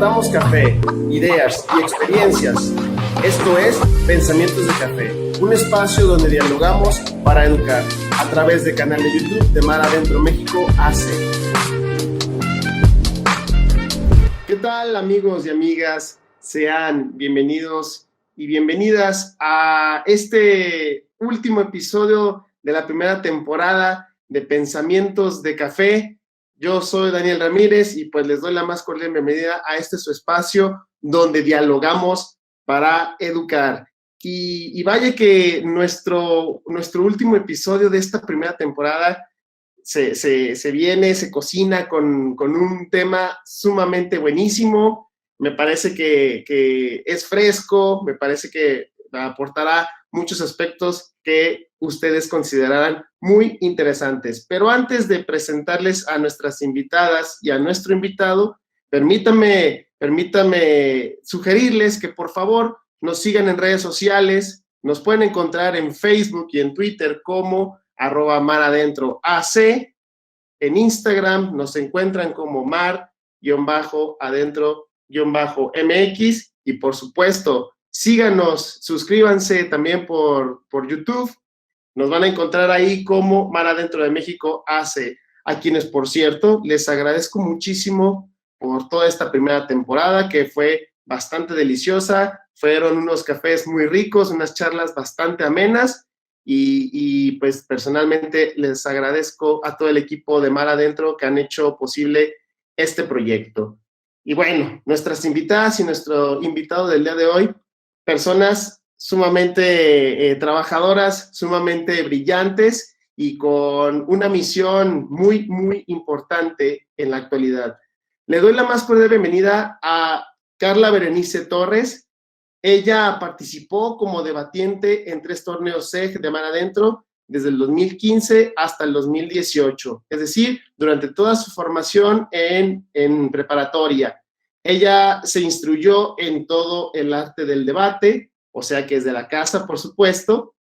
Compartamos café, ideas y experiencias. Esto es Pensamientos de Café, un espacio donde dialogamos para educar a través del canal de YouTube de Mar Adentro México AC. ¿Qué tal, amigos y amigas? Sean bienvenidos y bienvenidas a este último episodio de la primera temporada de Pensamientos de Café. Yo soy Daniel Ramírez y pues les doy la más cordial bienvenida a este su espacio donde dialogamos para educar. Y vaya que nuestro último episodio de esta primera temporada se cocina con un tema sumamente buenísimo. Me parece que es fresco, me parece que aportará muchos aspectos que ustedes considerarán muy interesantes. Pero antes de presentarles a nuestras invitadas y a nuestro invitado, permítame sugerirles que por favor nos sigan en redes sociales. Nos pueden encontrar en Facebook y en Twitter como @maradentroac. En Instagram nos encuentran como mar-adentro-mx y por supuesto, síganos, suscríbanse también por YouTube. Nos van a encontrar ahí como Mar Adentro de México AC, a quienes, por cierto, les agradezco muchísimo por toda esta primera temporada que fue bastante deliciosa. Fueron unos cafés muy ricos, unas charlas bastante amenas y pues personalmente les agradezco a todo el equipo de Mar Adentro que han hecho posible este proyecto. Y bueno, nuestras invitadas y nuestro invitado del día de hoy, personas sumamente trabajadoras, sumamente brillantes y con una misión muy, muy importante en la actualidad. Le doy la más cordial bienvenida a Carla Berenice Torres. Ella participó como debatiente en 3 torneos SEG de Mar Adentro desde el 2015 hasta el 2018, es decir, durante toda su formación en preparatoria. Ella se instruyó en todo el arte del debate, o sea que es de la casa, por supuesto.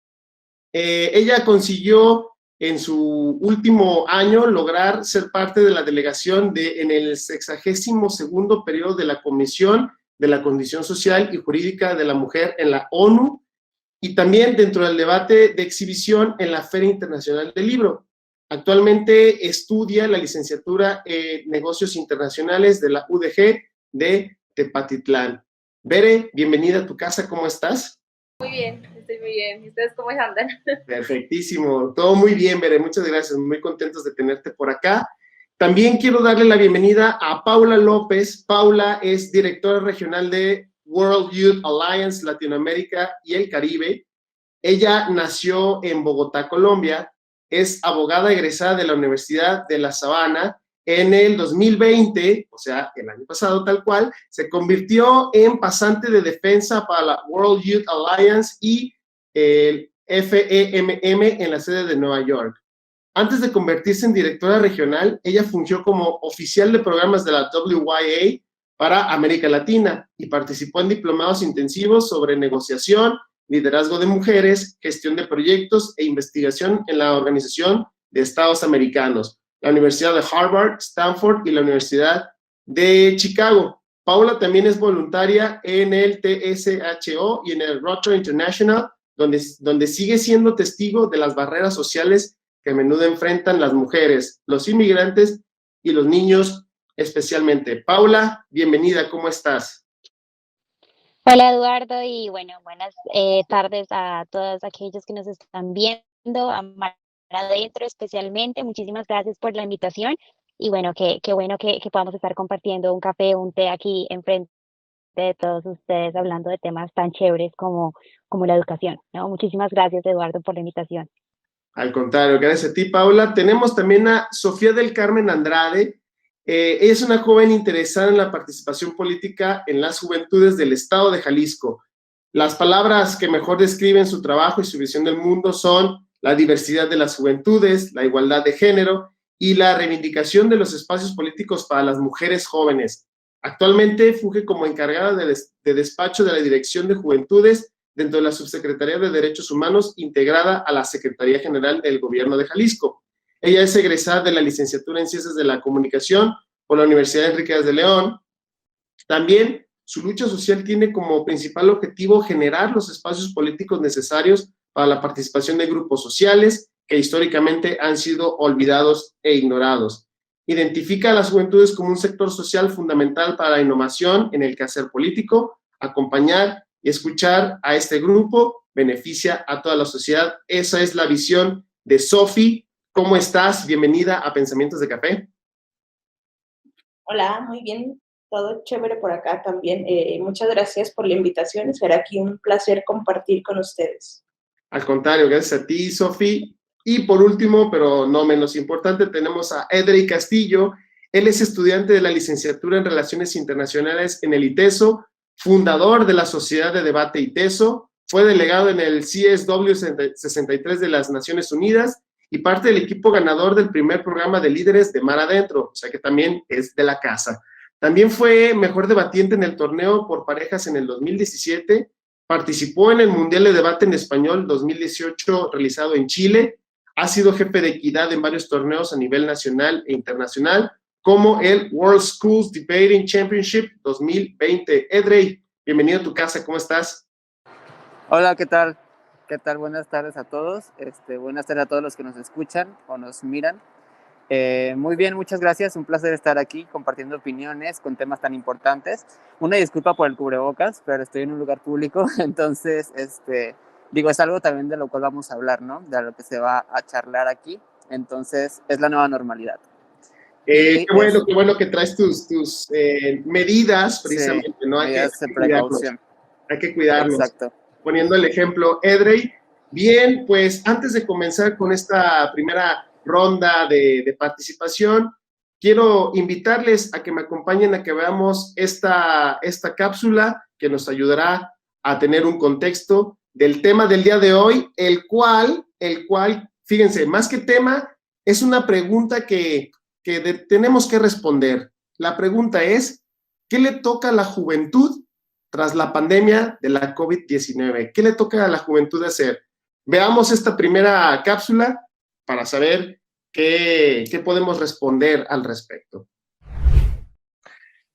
Ella consiguió en su último año lograr ser parte de la delegación en el 62º periodo de la Comisión de la Condición Social y Jurídica de la Mujer en la ONU y también dentro del debate de exhibición en la Feria Internacional del Libro. Actualmente estudia la licenciatura en Negocios Internacionales de la UDG de Tepatitlán. Bere, bienvenida a tu casa, ¿cómo estás? Muy bien, estoy muy bien. ¿Y ustedes cómo andan? Perfectísimo, todo muy bien, Bere, muchas gracias, muy contentos de tenerte por acá. También quiero darle la bienvenida a Paula López. Paula es directora regional de World Youth Alliance Latinoamérica y el Caribe. Ella nació en Bogotá, Colombia, es abogada egresada de la Universidad de La Sabana. En el 2020, o sea, el año pasado tal cual, se convirtió en pasante de defensa para la World Youth Alliance y el FEMM en la sede de Nueva York. Antes de convertirse en directora regional, ella fungió como oficial de programas de la WYA para América Latina y participó en diplomados intensivos sobre negociación, liderazgo de mujeres, gestión de proyectos e investigación en la Organización de Estados Americanos, la Universidad de Harvard, Stanford y la Universidad de Chicago. Paula también es voluntaria en el TSHO y en el Rotary International, donde sigue siendo testigo de las barreras sociales que a menudo enfrentan las mujeres, los inmigrantes y los niños especialmente. Paula, bienvenida, ¿cómo estás? Hola Eduardo y bueno, buenas tardes a todos aquellos que nos están viendo, a Mar Adentro especialmente. Muchísimas gracias por la invitación y bueno, qué bueno que podamos estar compartiendo un café, un té aquí enfrente de todos ustedes hablando de temas tan chéveres como la educación, ¿no? Muchísimas gracias Eduardo por la invitación. Al contrario, gracias a ti, Paula. Tenemos también a Sofía del Carmen Andrade. Ella es una joven interesada en la participación política en las juventudes del estado de Jalisco. Las palabras que mejor describen su trabajo y su visión del mundo son la diversidad de las juventudes, la igualdad de género y la reivindicación de los espacios políticos para las mujeres jóvenes. Actualmente funge como encargada de despacho de la Dirección de Juventudes dentro de la Subsecretaría de Derechos Humanos integrada a la Secretaría General del Gobierno de Jalisco. Ella es egresada de la licenciatura en Ciencias de la Comunicación por la Universidad Enrique de León También su lucha social tiene como principal objetivo generar los espacios políticos necesarios para la participación de grupos sociales que históricamente han sido olvidados e ignorados. Identifica a las juventudes como un sector social fundamental para la innovación en el quehacer político. Acompañar y escuchar a este grupo beneficia a toda la sociedad. Esa es la visión de Sofi. ¿Cómo estás? Bienvenida a Pensamientos de Café. Hola, muy bien, todo chévere por acá también. Muchas gracias por la invitación. Será aquí un placer compartir con ustedes. Al contrario, gracias a ti, Sofi. Y por último, pero no menos importante, tenemos a Edrey Castillo. Él es estudiante de la licenciatura en Relaciones Internacionales en el ITESO, fundador de la Sociedad de Debate ITESO, fue delegado en el CSW 63 de las Naciones Unidas y parte del equipo ganador del primer programa de líderes de Mar Adentro, o sea que también es de la casa. También fue mejor debatiente en el torneo por parejas en el 2017, participó en el Mundial de Debate en Español 2018 realizado en Chile, ha sido jefe de equidad en varios torneos a nivel nacional e internacional, como el World Schools Debating Championship 2020. Edrey, bienvenido a tu casa, ¿cómo estás? Hola, ¿qué tal? ¿Qué tal? Buenas tardes a todos. Buenas tardes a todos los que nos escuchan o nos miran. Muy bien, muchas gracias. Un placer estar aquí compartiendo opiniones con temas tan importantes. Una disculpa por el cubrebocas, pero estoy en un lugar público, entonces, es algo también de lo cual vamos a hablar, ¿no? De lo que se va a charlar aquí. Entonces, es la nueva normalidad. Qué bueno que traes tus medidas, precisamente, sí, ¿no? Medidas de precaución. Hay que cuidarnos. Exacto. Poniendo el ejemplo, Edrey. Bien, pues antes de comenzar con esta primera ronda de participación, quiero invitarles a que me acompañen a que veamos esta cápsula que nos ayudará a tener un contexto del tema del día de hoy, el cual, fíjense, más que tema, es una pregunta que tenemos que responder. La pregunta es, ¿qué le toca a la juventud tras la pandemia de la COVID-19? ¿Qué le toca a la juventud hacer? Veamos esta primera cápsula para saber qué podemos responder al respecto.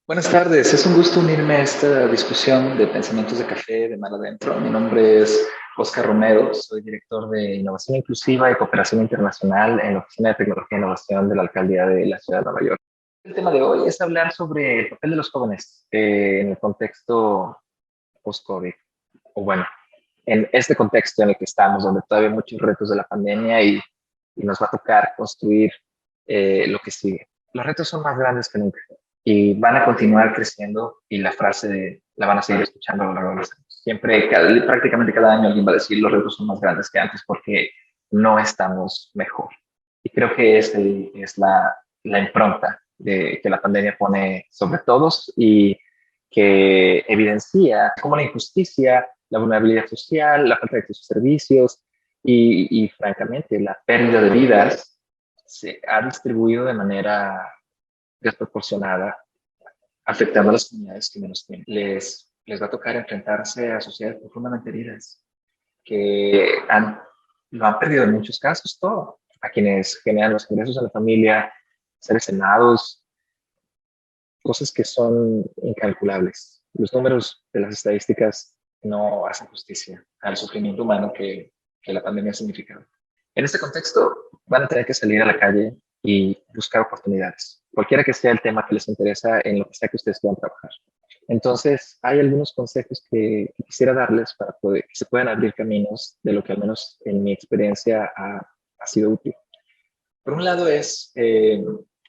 Buenas tardes, es un gusto unirme a esta discusión de Pensamientos de Café de Mar Adentro. Mi nombre es Oscar Romero, soy director de Innovación Inclusiva y Cooperación Internacional en la Oficina de Tecnología e Innovación de la Alcaldía de la Ciudad de Nueva York. El tema de hoy es hablar sobre el papel de los jóvenes en el contexto post-COVID, o bueno, en este contexto en el que estamos, donde todavía hay muchos retos de la pandemia y nos va a tocar construir lo que sigue. Los retos son más grandes que nunca y van a continuar creciendo, y la frase la van a seguir escuchando a lo largo de los años. Siempre, prácticamente cada año alguien va a decir los retos son más grandes que antes porque no estamos mejor. Y creo que es la impronta que la pandemia pone sobre todos y que evidencia cómo la injusticia, la vulnerabilidad social, la falta de acceso a servicios y francamente la pérdida de vidas se ha distribuido de manera desproporcionada, afectando a las comunidades que menos tienen. Les va a tocar enfrentarse a sociedades profundamente heridas, que lo han perdido en muchos casos todo, a quienes generan los ingresos a la familia, seres amados, cosas que son incalculables. Los números de las estadísticas no hacen justicia al sufrimiento humano que la pandemia ha significado. En este contexto, van a tener que salir a la calle y buscar oportunidades, cualquiera que sea el tema que les interesa en lo que sea que ustedes quieran trabajar. Entonces, hay algunos consejos que quisiera darles para que se puedan abrir caminos de lo que al menos en mi experiencia ha sido útil. Por un lado es,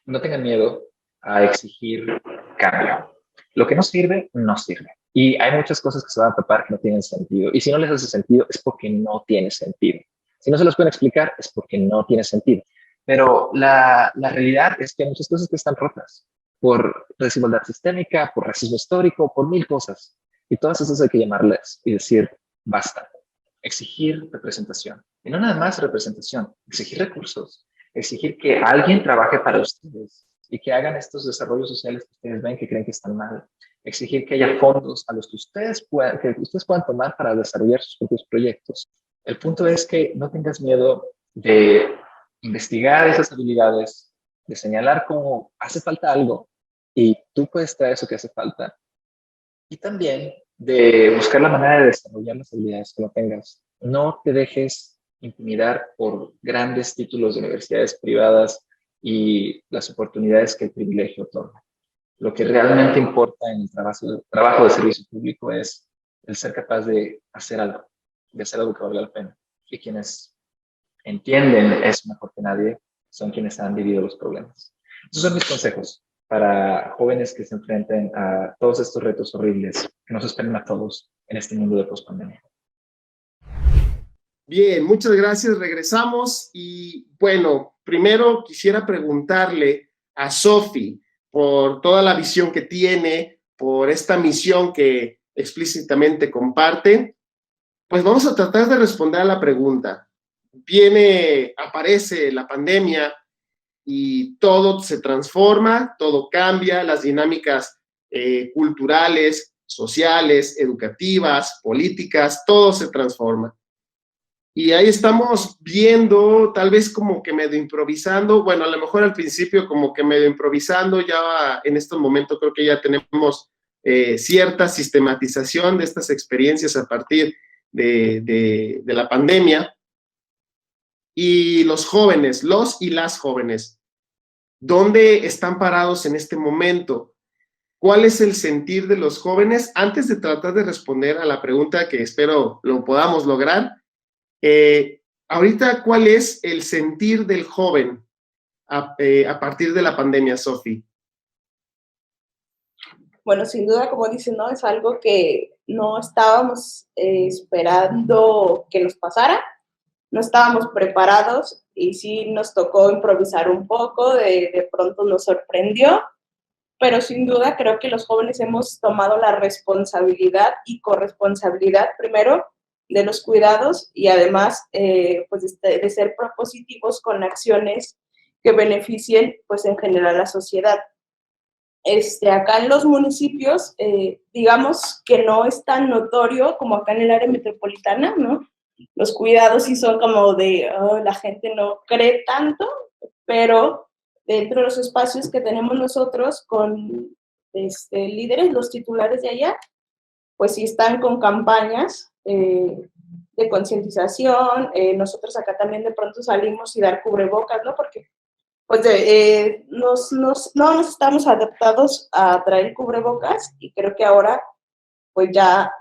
no tengan miedo a exigir cambio. Lo que no sirve, no sirve. Y hay muchas cosas que se van a tapar que no tienen sentido. Y si no les hace sentido, es porque no tiene sentido. Si no se los pueden explicar, es porque no tiene sentido. Pero la realidad es que hay muchas cosas que están rotas por desigualdad sistémica, por racismo histórico, por mil cosas. Y todas esas hay que llamarlas y decir, basta. Exigir representación. Y no nada más representación, exigir recursos. Exigir que alguien trabaje para ustedes y que hagan estos desarrollos sociales que ustedes ven que creen que están mal. Exigir que haya fondos a los que ustedes puedan tomar para desarrollar sus propios proyectos. El punto es que no tengas miedo de investigar esas habilidades, de señalar cómo hace falta algo y tú puedes traer eso que hace falta y también de buscar la manera de desarrollar las habilidades que no tengas. No te dejes intimidar por grandes títulos de universidades privadas y las oportunidades que el privilegio otorga. Lo que realmente importa en el trabajo de servicio público es el ser capaz de hacer algo que valga la pena. Y quienes entienden eso mejor que nadie son quienes han vivido los problemas. Esos son mis consejos para jóvenes que se enfrenten a todos estos retos horribles que nos esperan a todos en este mundo de pospandemia. Bien, muchas gracias. Regresamos y bueno, primero quisiera preguntarle a Sofi por toda la visión que tiene, por esta misión que explícitamente comparte. Pues vamos a tratar de responder a la pregunta. Aparece la pandemia y todo se transforma, todo cambia, las dinámicas culturales, sociales, educativas, políticas, todo se transforma. Y ahí estamos viendo, tal vez como que medio improvisando, bueno, a lo mejor al principio como que medio improvisando, ya en estos momentos creo que ya tenemos cierta sistematización de estas experiencias a partir de la pandemia. Y los jóvenes, los y las jóvenes, ¿dónde están parados en este momento? ¿Cuál es el sentir de los jóvenes? Antes de tratar de responder a la pregunta que espero lo podamos lograr, ahorita, ¿cuál es el sentir del joven a partir de la pandemia, Sofi? Bueno, sin duda, como dicen, ¿no? Es algo que no estábamos esperando que nos pasara, no estábamos preparados y sí nos tocó improvisar un poco, de pronto nos sorprendió, pero sin duda creo que los jóvenes hemos tomado la responsabilidad y corresponsabilidad primero de los cuidados y además pues de ser propositivos con acciones que beneficien pues en general a la sociedad. Acá en los municipios, digamos que no es tan notorio como acá en el área metropolitana, ¿no? Los cuidados sí son como de, la gente no cree tanto, pero dentro de los espacios que tenemos nosotros con líderes, los titulares de allá, pues sí están con campañas de concientización. Nosotros acá también de pronto salimos y dar cubrebocas, ¿no? Porque pues no nos estamos adaptados a traer cubrebocas y creo que ahora pues ya,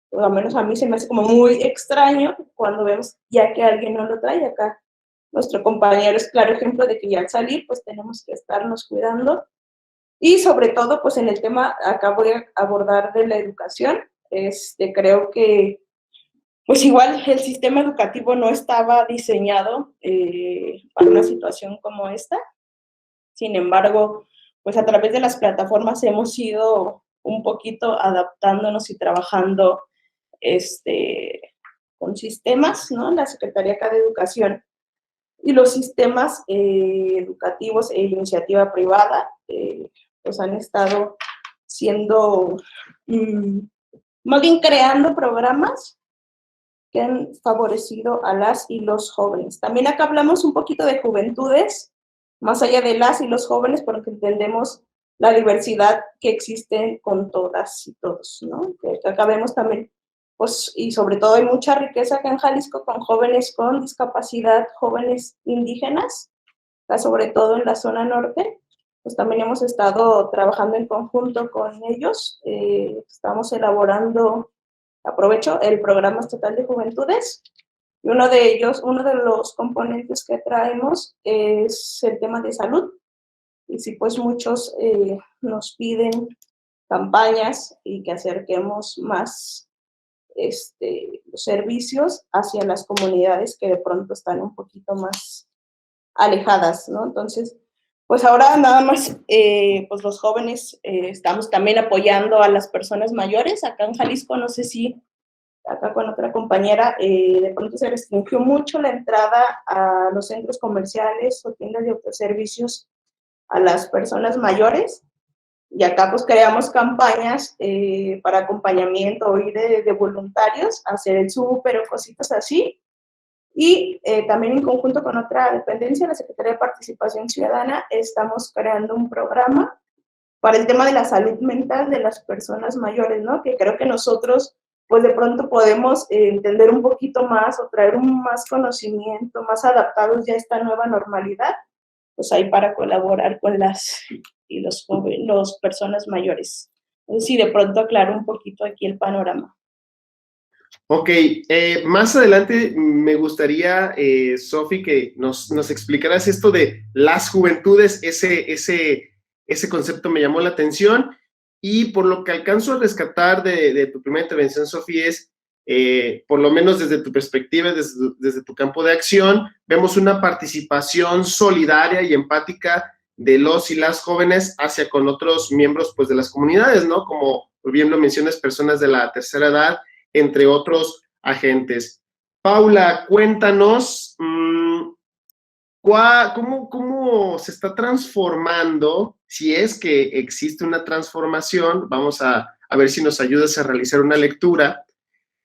por lo menos a mí se me hace como muy extraño cuando vemos ya que alguien no lo trae. Acá nuestro compañero es claro ejemplo de que ya al salir pues tenemos que estarnos cuidando y sobre todo pues en el tema, acá voy a abordar de la educación. Creo que pues igual el sistema educativo no estaba diseñado para una situación como esta. Sin embargo, pues a través de las plataformas hemos ido un poquito adaptándonos y trabajando con sistemas, ¿no? La Secretaría acá de Educación y los sistemas educativos e iniciativa privada pues han estado siendo, más bien creando programas que han favorecido a las y los jóvenes. También acá hablamos un poquito de juventudes, más allá de las y los jóvenes, porque entendemos la diversidad que existe con todas y todos, ¿no? Que acá vemos también, pues, y sobre todo hay mucha riqueza acá en Jalisco con jóvenes con discapacidad, jóvenes indígenas, acá sobre todo en la zona norte, pues también hemos estado trabajando en conjunto con ellos, estamos elaborando, aprovecho, el programa estatal de juventudes, y uno de los componentes que traemos es el tema de salud, y si pues muchos nos piden campañas y que acerquemos más los servicios hacia las comunidades que de pronto están un poquito más alejadas, ¿no? Entonces, pues ahora nada más, pues los jóvenes estamos también apoyando a las personas mayores. Acá en Jalisco, no sé si acá con otra compañera, de pronto se restringió mucho la entrada a los centros comerciales o tiendas de autoservicios a las personas mayores. Y acá pues creamos campañas para acompañamiento y de voluntarios, hacer el súper o cositas así. Y también en conjunto con otra dependencia, la Secretaría de Participación Ciudadana, estamos creando un programa para el tema de la salud mental de las personas mayores, ¿no? Que creo que nosotros, pues de pronto podemos entender un poquito más o traer un más conocimiento, más adaptados ya a esta nueva normalidad, pues ahí para colaborar con las y los jóvenes, las personas mayores. Entonces, sí, de pronto aclaro un poquito aquí el panorama. Ok, más adelante me gustaría, Sofi, que nos explicaras esto de las juventudes, ese concepto me llamó la atención, y por lo que alcanzo a rescatar de tu primera intervención, Sofi, es, por lo menos desde tu perspectiva, desde tu campo de acción, vemos una participación solidaria y empática de los y las jóvenes hacia con otros miembros, pues, de las comunidades, ¿no? Como bien lo mencionas, personas de la tercera edad, entre otros agentes. Paula, cuéntanos, ¿cómo se está transformando? Si es que existe una transformación, vamos a ver si nos ayudas a realizar una lectura.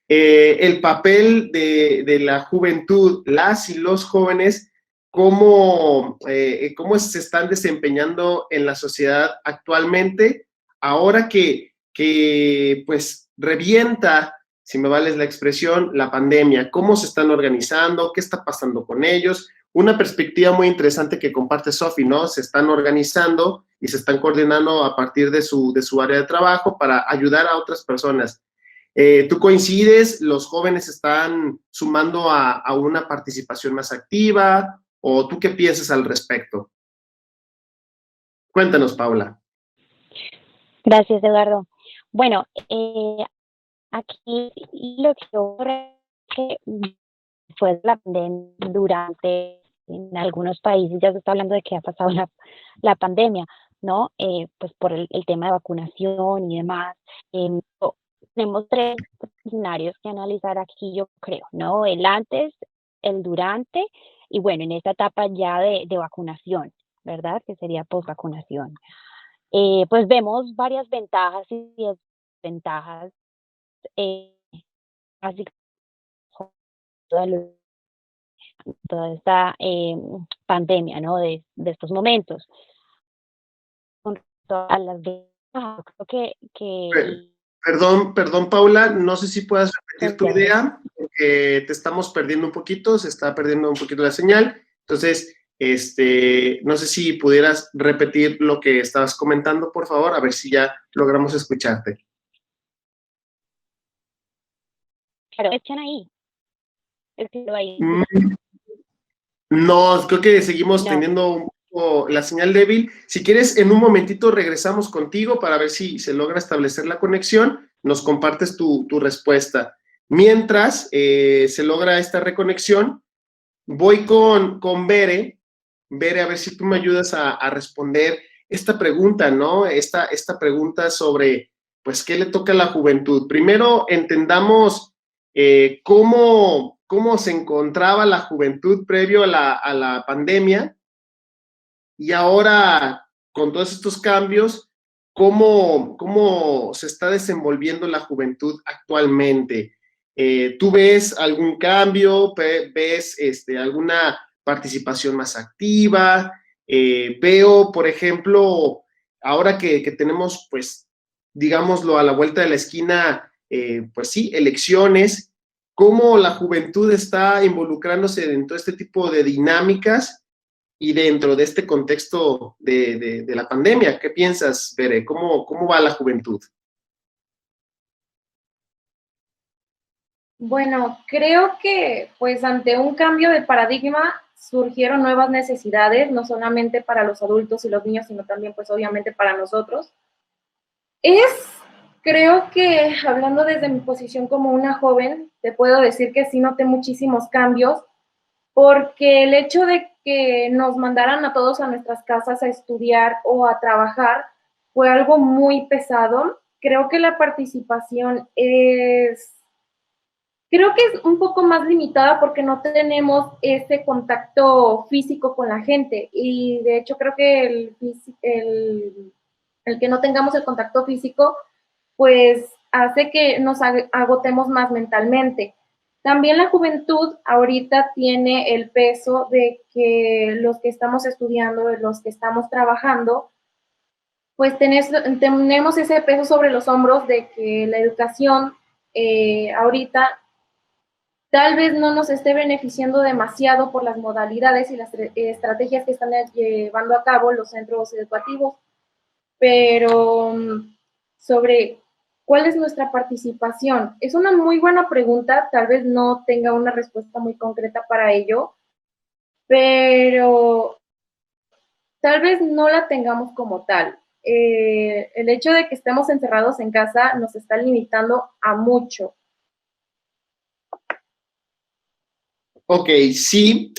El papel de la juventud, las y los jóvenes, cómo se están desempeñando en la sociedad actualmente, ahora que pues revienta, si me vales la expresión, la pandemia. ¿Cómo se están organizando? ¿Qué está pasando con ellos? Una perspectiva muy interesante que comparte Sofi, ¿no? Se están organizando y se están coordinando a partir de su área de trabajo para ayudar a otras personas. ¿Tú coincides? ¿Los jóvenes están sumando a una participación más activa? ¿O tú qué piensas al respecto? Cuéntanos, Paula. Gracias, Eduardo. Bueno, aquí lo que ocurre es que fue la pandemia durante, en algunos países ya se está hablando de que ha pasado la pandemia, ¿no? Pues por el tema de vacunación y demás. Tenemos tres escenarios que analizar aquí, yo creo, ¿no? El antes, el durante y bueno, en esta etapa ya de vacunación, ¿verdad? Que sería posvacunación. Pues vemos varias ventajas y desventajas, así como toda esta pandemia, ¿no? De estos momentos. Con todas las ventajas, creo que Perdón, Paula, no sé si puedas repetir tu idea, porque te estamos perdiendo un poquito, se está perdiendo un poquito la señal. Entonces, no sé si pudieras repetir lo que estabas comentando, por favor, a ver si ya logramos escucharte. Claro, están ahí. Estilo ahí. No, creo que seguimos No. teniendo un poco la señal débil. Si quieres, en un momentito regresamos contigo para ver si se logra establecer la conexión. Nos compartes tu respuesta. Mientras se logra esta reconexión, voy con Bere. Bere, a ver si tú me ayudas a responder esta pregunta, ¿no? Esta pregunta sobre, pues, ¿qué le toca a la juventud? Primero, entendamos cómo se encontraba la juventud previo a la pandemia, y ahora, con todos estos cambios, ¿cómo se está desenvolviendo la juventud actualmente? ¿Tú ves algún cambio? ¿Ves alguna participación más activa? Veo, por ejemplo, ahora que tenemos, pues, digámoslo, a la vuelta de la esquina, pues sí, elecciones, ¿cómo la juventud está involucrándose en todo este tipo de dinámicas y dentro de este contexto de la pandemia? ¿Qué piensas, Bere? ¿Cómo va la juventud? Bueno, creo que pues ante un cambio de paradigma surgieron nuevas necesidades, no solamente para los adultos y los niños, sino también pues obviamente para nosotros. Creo que hablando desde mi posición como una joven, te puedo decir que sí noté muchísimos cambios, porque el hecho de que nos mandaran a todos a nuestras casas a estudiar o a trabajar fue algo muy pesado. Creo que la participación creo que es un poco más limitada porque no tenemos ese contacto físico con la gente, y de hecho creo que el que no tengamos el contacto físico pues hace que nos agotemos más mentalmente. También la juventud ahorita tiene el peso de que los que estamos estudiando, los que estamos trabajando, pues tenemos ese peso sobre los hombros de que la educación ahorita tal vez no nos esté beneficiando demasiado por las modalidades y las estrategias que están llevando a cabo los centros educativos, pero sobre cuál es nuestra participación, es una muy buena pregunta, tal vez no tenga una respuesta muy concreta para ello, pero tal vez no la tengamos como tal. El hecho de que estemos encerrados en casa nos está limitando a mucho. Ok, sí,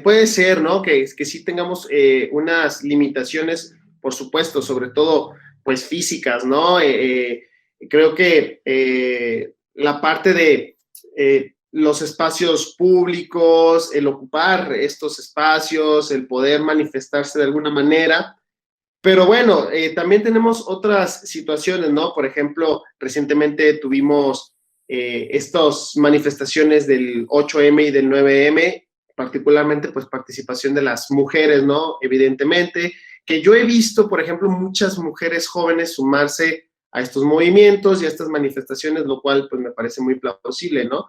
puede ser, ¿no? Que sí tengamos unas limitaciones, por supuesto, sobre todo, pues físicas, ¿no? Creo que la parte de los espacios públicos, el ocupar estos espacios, el poder manifestarse de alguna manera, pero bueno, también tenemos otras situaciones, ¿no? Por ejemplo, recientemente tuvimos estas manifestaciones del 8M y del 9M, particularmente pues participación de las mujeres, ¿no? Evidentemente, que yo he visto, por ejemplo, muchas mujeres jóvenes sumarse a estos movimientos y a estas manifestaciones, lo cual pues me parece muy plausible, ¿no?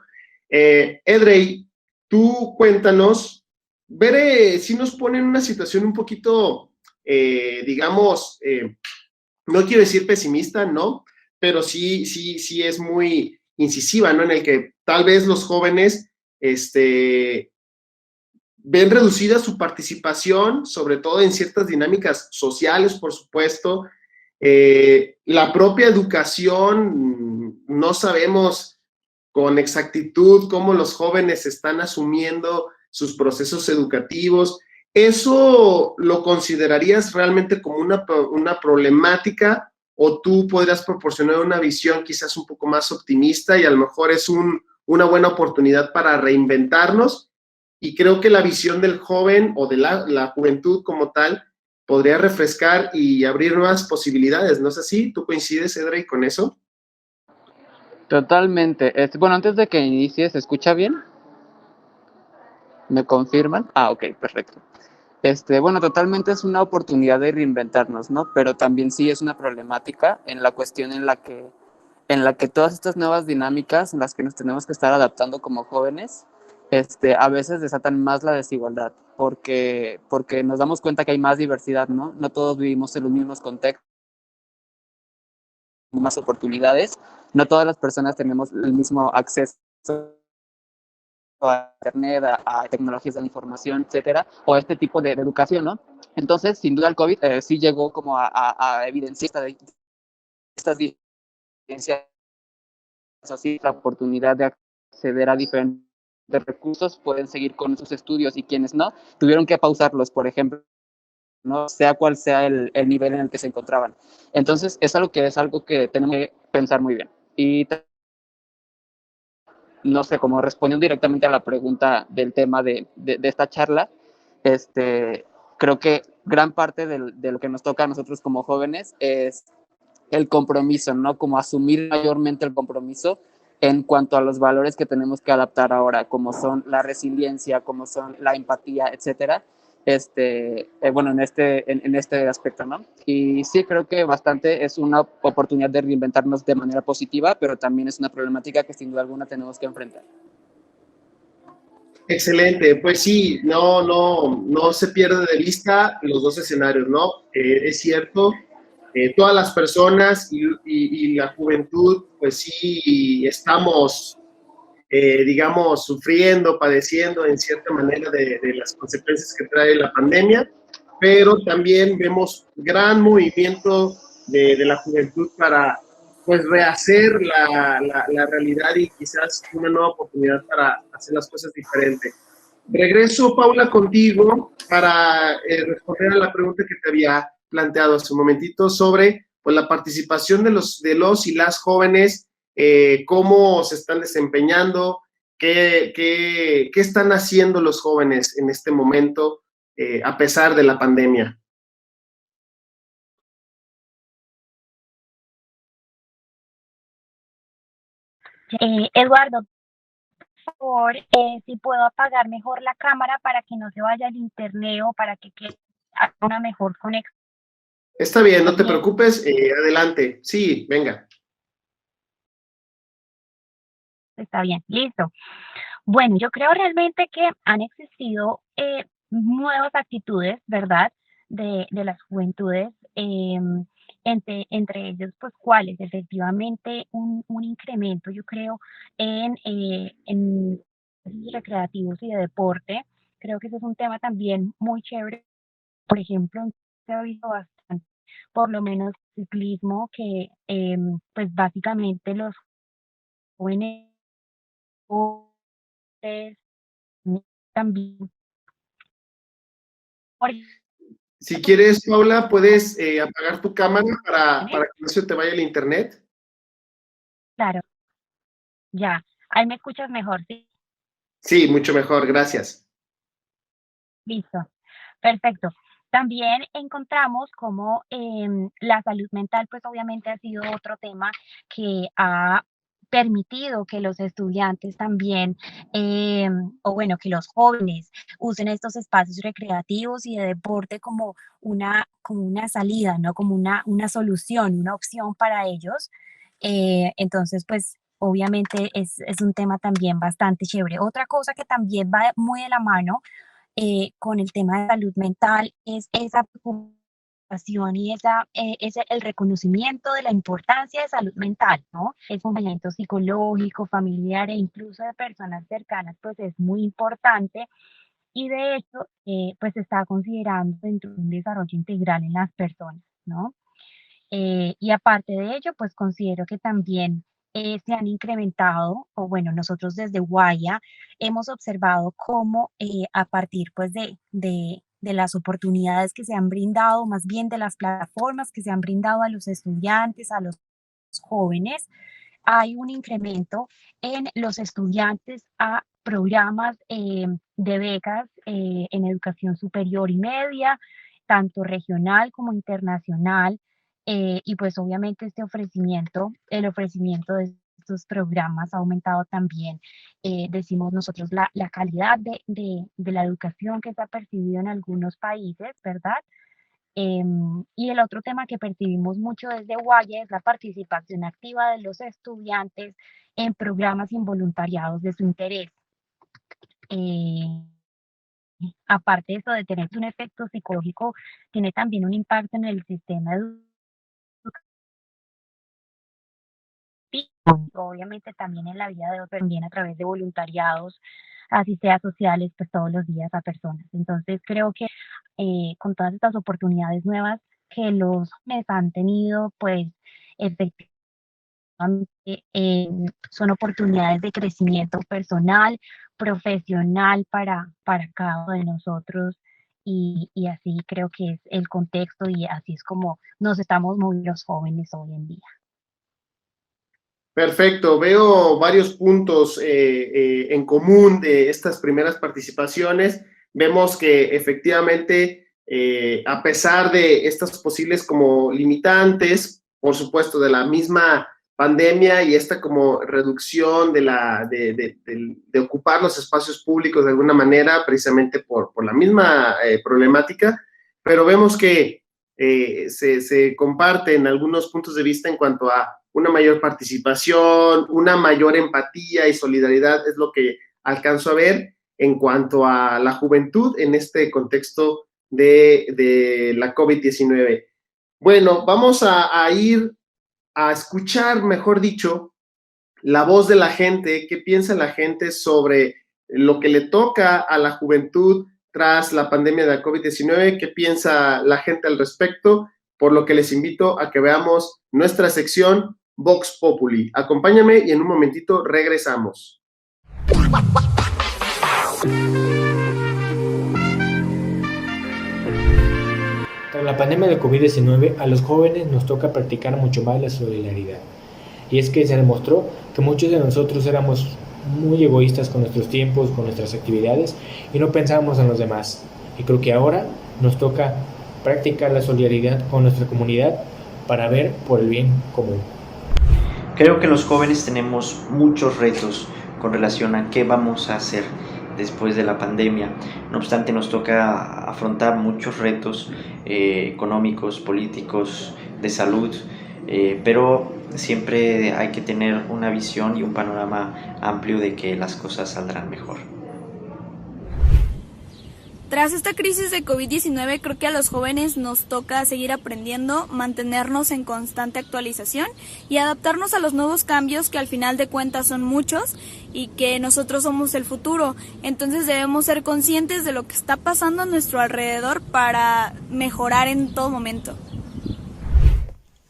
Edrey, tú cuéntanos, Bere sí nos pone en una situación un poquito digamos, no quiero decir pesimista, ¿no? Pero sí es muy incisiva, ¿no? En el que tal vez los jóvenes, ven reducida su participación, sobre todo en ciertas dinámicas sociales, por supuesto. La propia educación, no sabemos con exactitud cómo los jóvenes están asumiendo sus procesos educativos. ¿Eso lo considerarías realmente como una problemática o tú podrías proporcionar una visión quizás un poco más optimista y a lo mejor es una buena oportunidad para reinventarnos? Y creo que la visión del joven o de la juventud como tal podría refrescar y abrir nuevas posibilidades, ¿no es así? ¿Tú coincides, Edrey, con eso? Totalmente. Bueno, antes de que inicie, ¿se escucha bien? ¿Me confirman? Ah, ok, perfecto. Bueno, totalmente es una oportunidad de reinventarnos, ¿no? Pero también sí es una problemática en la cuestión en la que todas estas nuevas dinámicas en las que nos tenemos que estar adaptando como jóvenes, a veces desatan más la desigualdad, porque nos damos cuenta que hay más diversidad, ¿no? No todos vivimos en los mismos contextos, más oportunidades, no todas las personas tenemos el mismo acceso a internet, a tecnologías de la información, etcétera, o este tipo de educación, ¿no? Entonces, sin duda el COVID sí llegó como a evidenciar estas diferencias, así la oportunidad de acceder a diferentes recursos, pueden seguir con sus estudios y quienes no, tuvieron que pausarlos, por ejemplo, no sea cual sea el nivel en el que se encontraban. Entonces, es algo que tenemos que pensar muy bien. Y no sé, como respondiendo directamente a la pregunta del tema de esta charla, creo que gran parte de lo que nos toca a nosotros como jóvenes es el compromiso, ¿no? Como asumir mayormente el compromiso en cuanto a los valores que tenemos que adaptar ahora, como son la resiliencia, como son la empatía, etcétera. Bueno, en este aspecto, ¿no? Y sí, creo que bastante es una oportunidad de reinventarnos de manera positiva, pero también es una problemática que sin duda alguna tenemos que enfrentar. Excelente, pues sí, no se pierde de vista los dos escenarios, ¿no? Es cierto, todas las personas y la juventud, pues sí, estamos, digamos, sufriendo, padeciendo en cierta manera de las consecuencias que trae la pandemia, pero también vemos gran movimiento de la juventud para pues rehacer la realidad y quizás una nueva oportunidad para hacer las cosas diferentes. Regreso, Paula, contigo para responder a la pregunta que te había planteado hace un momentito sobre pues, la participación de los y las jóvenes, cómo se están desempeñando, qué están haciendo los jóvenes en este momento a pesar de la pandemia. Eduardo, por favor, si puedo apagar mejor la cámara para que no se vaya el internet o para que quede una mejor conexión. Está bien, no te preocupes, adelante. Sí, venga. Está bien, listo. Bueno, yo creo realmente que han existido nuevas actitudes, ¿verdad? De las juventudes, entre ellos, pues, ¿cuáles? Efectivamente, un incremento, yo creo, en recreativos y de deporte. Creo que ese es un tema también muy chévere. Por ejemplo, se ha visto bastante, por lo menos ciclismo, que pues básicamente los jóvenes pues, también, por Si quieres, Paula, puedes apagar tu cámara para ejemplo, que no se te vaya el internet. claro, ya, ahí me escuchas mejor, sí, Sí, mucho mejor, gracias. listo, perfecto. También encontramos como la salud mental, pues obviamente ha sido otro tema que ha permitido que los estudiantes también, o bueno, que los jóvenes usen estos espacios recreativos y de deporte como una salida, ¿no? Como una solución, una opción para ellos. Entonces, pues obviamente es un tema también bastante chévere. Otra cosa que también va muy de la mano con el tema de salud mental es esa preocupación y ese, el reconocimiento de la importancia de salud mental, ¿no? El acompañamiento psicológico, familiar e incluso de personas cercanas, pues es muy importante y de hecho, pues se está considerando dentro de un desarrollo integral en las personas, ¿no? Y aparte de ello, pues considero que también se han incrementado, o bueno, nosotros desde Guaya hemos observado cómo a partir pues de las oportunidades que se han brindado, más bien de las plataformas que se han brindado a los estudiantes, a los jóvenes, hay un incremento en los estudiantes a programas de becas en educación superior y media, tanto regional como internacional. Y pues obviamente el ofrecimiento de estos programas ha aumentado también, decimos nosotros, la calidad de la educación que se ha percibido en algunos países, ¿verdad? Y el otro tema que percibimos mucho desde Guaya es la participación activa de los estudiantes en programas involuntariados de su interés. Eh, Aparte de eso, de tener un efecto psicológico, tiene también un impacto en el sistema educativo, obviamente también en la vida de otros, también a través de voluntariados, así sea sociales, pues todos los días a personas. Entonces creo que con todas estas oportunidades nuevas que los jóvenes han tenido, pues efectivamente son oportunidades de crecimiento personal, profesional para cada uno de nosotros y así creo que es el contexto y así es como nos estamos moviendo los jóvenes hoy en día. Perfecto, veo varios puntos en común de estas primeras participaciones. Vemos que efectivamente, a pesar de estas posibles como limitantes, por supuesto, de la misma pandemia y esta como reducción de ocupar los espacios públicos de alguna manera, precisamente por la misma problemática, pero vemos que se comparten algunos puntos de vista en cuanto a una mayor participación, una mayor empatía y solidaridad, es lo que alcanzo a ver en cuanto a la juventud en este contexto de la COVID-19. Bueno, vamos a ir a escuchar, mejor dicho, la voz de la gente, qué piensa la gente sobre lo que le toca a la juventud tras la pandemia de la COVID-19, qué piensa la gente al respecto, por lo que les invito a que veamos nuestra sección Vox Populi. Acompáñame y en un momentito regresamos. Tras la pandemia de COVID-19, a los jóvenes nos toca practicar mucho más la solidaridad. Y es que se demostró que muchos de nosotros éramos muy egoístas con nuestros tiempos, con nuestras actividades y no pensábamos en los demás. Y creo que ahora nos toca practicar la solidaridad con nuestra comunidad para ver por el bien común. Creo que los jóvenes tenemos muchos retos con relación a qué vamos a hacer después de la pandemia. No obstante, nos toca afrontar muchos retos económicos, políticos, de salud, pero siempre hay que tener una visión y un panorama amplio de que las cosas saldrán mejor. Tras esta crisis de COVID-19, creo que a los jóvenes nos toca seguir aprendiendo, mantenernos en constante actualización y adaptarnos a los nuevos cambios que al final de cuentas son muchos y que nosotros somos el futuro. Entonces debemos ser conscientes de lo que está pasando a nuestro alrededor para mejorar en todo momento.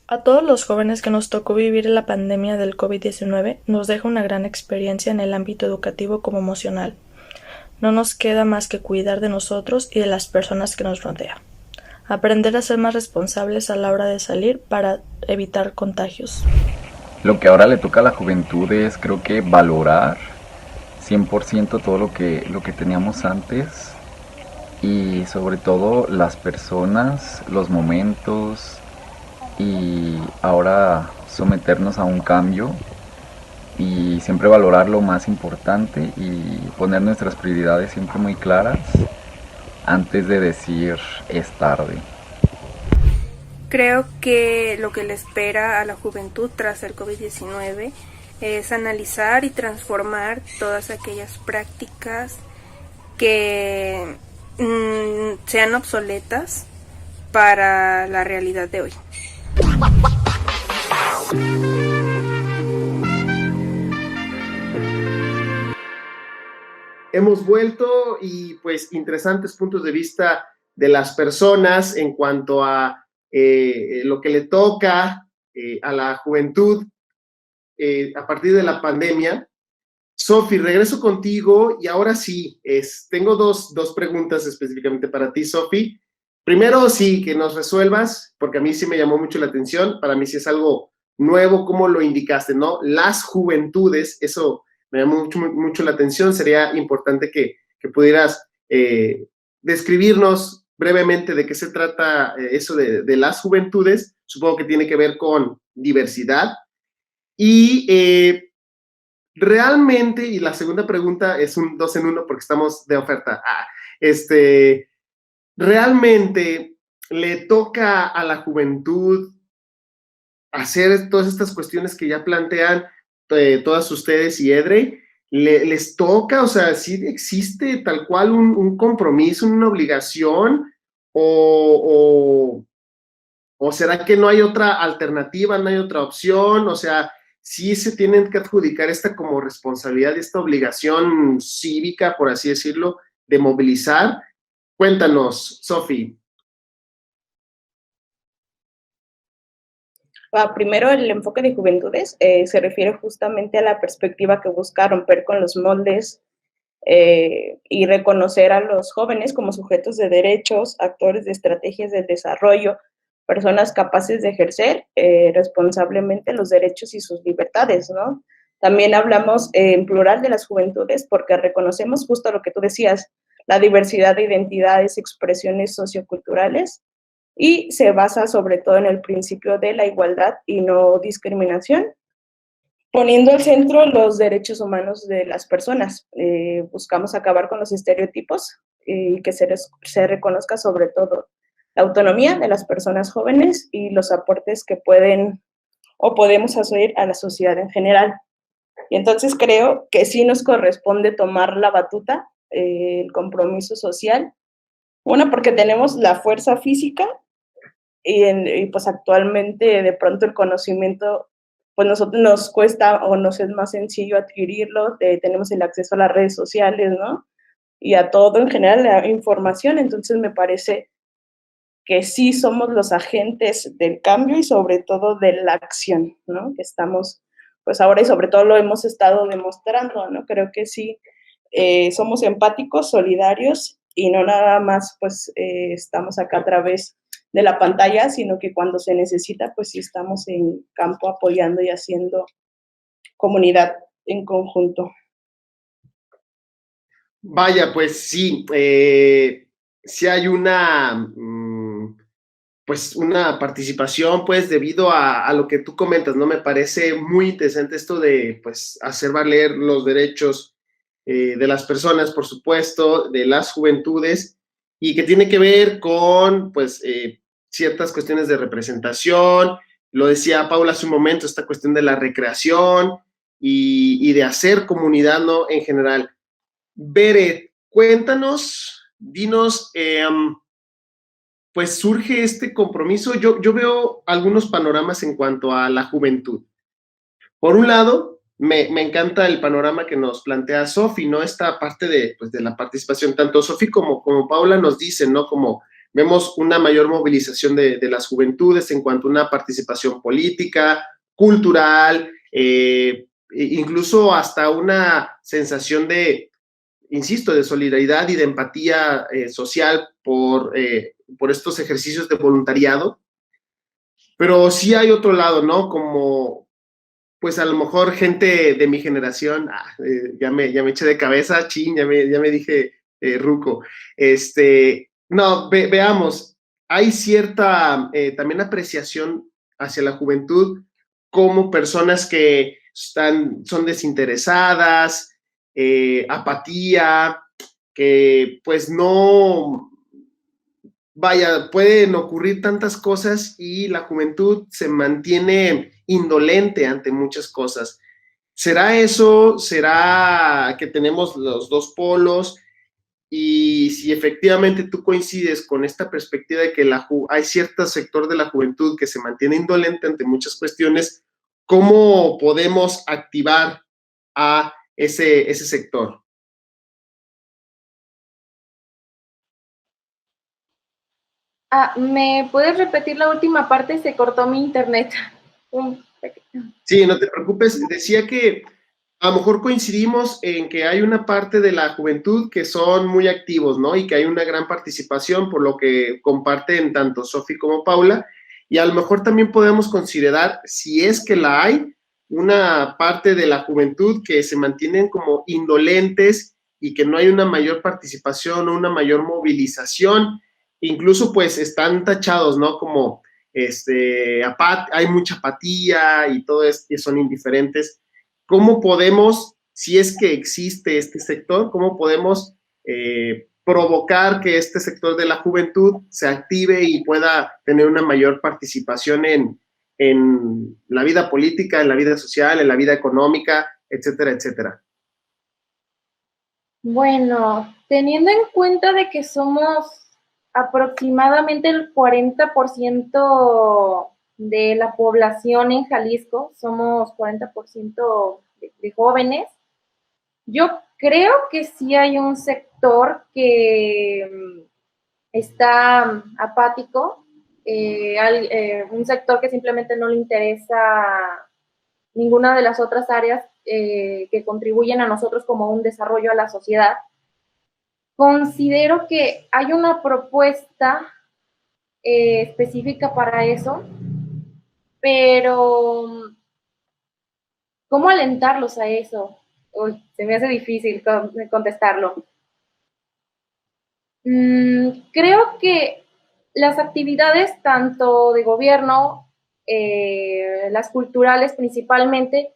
A todos los jóvenes que nos tocó vivir la pandemia del COVID-19 nos deja una gran experiencia en el ámbito educativo como emocional. No nos queda más que cuidar de nosotros y de las personas que nos rodean. Aprender a ser más responsables a la hora de salir para evitar contagios. Lo que ahora le toca a la juventud es, creo que, valorar 100% todo lo que teníamos antes y sobre todo las personas, los momentos y ahora someternos a un cambio y siempre valorar lo más importante y poner nuestras prioridades siempre muy claras antes de decir es tarde. Creo que lo que le espera a la juventud tras el COVID-19 es analizar y transformar todas aquellas prácticas que sean obsoletas para la realidad de hoy. Hemos vuelto y pues interesantes puntos de vista de las personas en cuanto a lo que le toca a la juventud a partir de la pandemia. Sofi, regreso contigo y ahora sí, tengo dos preguntas específicamente para ti, Sofi. Primero, sí, que nos resuelvas, porque a mí sí me llamó mucho la atención, para mí sí es algo nuevo, como lo indicaste, ¿no? Las juventudes, eso me llamó mucho la atención. Sería importante que pudieras describirnos brevemente de qué se trata eso de las juventudes. Supongo que tiene que ver con diversidad. Y realmente, y la segunda pregunta es un 2 en 1 porque estamos de oferta. ¿Realmente le toca a la juventud hacer todas estas cuestiones que ya plantean todas ustedes y Edrey? ¿Les toca? O sea, ¿sí existe tal cual un compromiso, una obligación? ¿O será que no hay otra alternativa, no hay otra opción? O sea, ¿sí se tienen que adjudicar esta como responsabilidad, esta obligación cívica, por así decirlo, de movilizar? Cuéntanos, Sofi. Primero, el enfoque de juventudes se refiere justamente a la perspectiva que busca romper con los moldes y reconocer a los jóvenes como sujetos de derechos, actores de estrategias del desarrollo, personas capaces de ejercer responsablemente los derechos y sus libertades, ¿no? También hablamos en plural de las juventudes porque reconocemos justo lo que tú decías, la diversidad de identidades, expresiones socioculturales, y se basa sobre todo en el principio de la igualdad y no discriminación, poniendo al centro los derechos humanos de las personas. Buscamos acabar con los estereotipos y que se reconozca sobre todo la autonomía de las personas jóvenes y los aportes que pueden o podemos hacer a la sociedad en general. Y entonces creo que sí nos corresponde tomar la batuta, el compromiso social. Una, porque tenemos la fuerza física y pues actualmente de pronto el conocimiento, pues nosotros nos cuesta o nos es más sencillo adquirirlo, tenemos el acceso a las redes sociales, ¿no? Y a todo en general, la información. Entonces me parece que sí somos los agentes del cambio y sobre todo de la acción, ¿no? Que estamos, pues ahora y sobre todo lo hemos estado demostrando, ¿no? Creo que sí somos empáticos, solidarios y no nada más pues estamos acá a través de la pantalla, sino que cuando se necesita pues sí estamos en campo apoyando y haciendo comunidad en conjunto. Vaya, pues sí, sí hay pues una participación, pues debido a lo que tú comentas, ¿no? Me parece muy interesante esto de pues hacer valer los derechos de las personas, por supuesto, de las juventudes, y que tiene que ver con, pues, ciertas cuestiones de representación. Lo decía Paula hace un momento, esta cuestión de la recreación y de hacer comunidad, ¿no? En general. Bere, cuéntanos, dinos, pues surge este compromiso. Yo veo algunos panoramas en cuanto a la juventud. Por un lado, me encanta el panorama que nos plantea Sofi, ¿no? Esta parte de, pues, de la participación. Tanto Sofi como Paula nos dicen, ¿no? Como vemos una mayor movilización de las juventudes en cuanto a una participación política, cultural, incluso hasta una sensación de, insisto, de solidaridad y de empatía social por estos ejercicios de voluntariado. Pero sí hay otro lado, ¿no? Como, pues a lo mejor gente de mi generación, ya me eché de cabeza, ya me dije ruco. No, veamos, hay cierta también apreciación hacia la juventud como personas que son desinteresadas, apatía, que pues no, vaya, pueden ocurrir tantas cosas y la juventud se mantiene indolente ante muchas cosas. ¿Será eso? ¿Será que tenemos los dos polos? Y si efectivamente tú coincides con esta perspectiva de que hay cierto sector de la juventud que se mantiene indolente ante muchas cuestiones, ¿cómo podemos activar a ese sector? ¿Me puedes repetir la última parte? Se cortó mi internet. Sí, no te preocupes. Decía que a lo mejor coincidimos en que hay una parte de la juventud que son muy activos, ¿no? Y que hay una gran participación, por lo que comparten tanto Sofi como Paula. Y a lo mejor también podemos considerar, si es que la hay, una parte de la juventud que se mantienen como indolentes y que no hay una mayor participación o una mayor movilización. Incluso pues están tachados, ¿no? Como hay mucha apatía y todo es que son indiferentes. ¿Cómo podemos, si es que existe este sector, cómo podemos provocar que este sector de la juventud se active y pueda tener una mayor participación en la vida política, en la vida social, en la vida económica, etcétera, etcétera? Bueno, teniendo en cuenta de que somos aproximadamente el 40% de la población en Jalisco, somos 40% de jóvenes. Yo creo que sí hay un sector que está apático, un sector que simplemente no le interesa ninguna de las otras áreas que contribuyen a nosotros como un desarrollo a la sociedad. Considero que hay una propuesta específica para eso, pero ¿cómo alentarlos a eso? Uy, se me hace difícil contestarlo. Creo que las actividades tanto de gobierno, las culturales principalmente,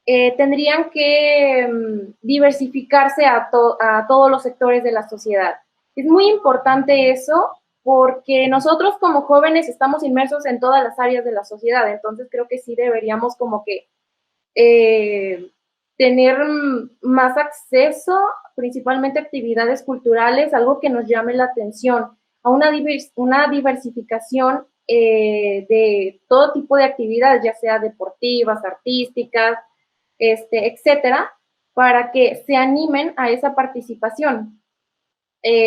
tendrían que diversificarse a todos los sectores de la sociedad. Es muy importante eso porque nosotros como jóvenes estamos inmersos en todas las áreas de la sociedad, entonces creo que sí deberíamos como que tener más acceso, principalmente a actividades culturales, algo que nos llame la atención, a una diversificación de todo tipo de actividades, ya sea deportivas, artísticas, etcétera, para que se animen a esa participación.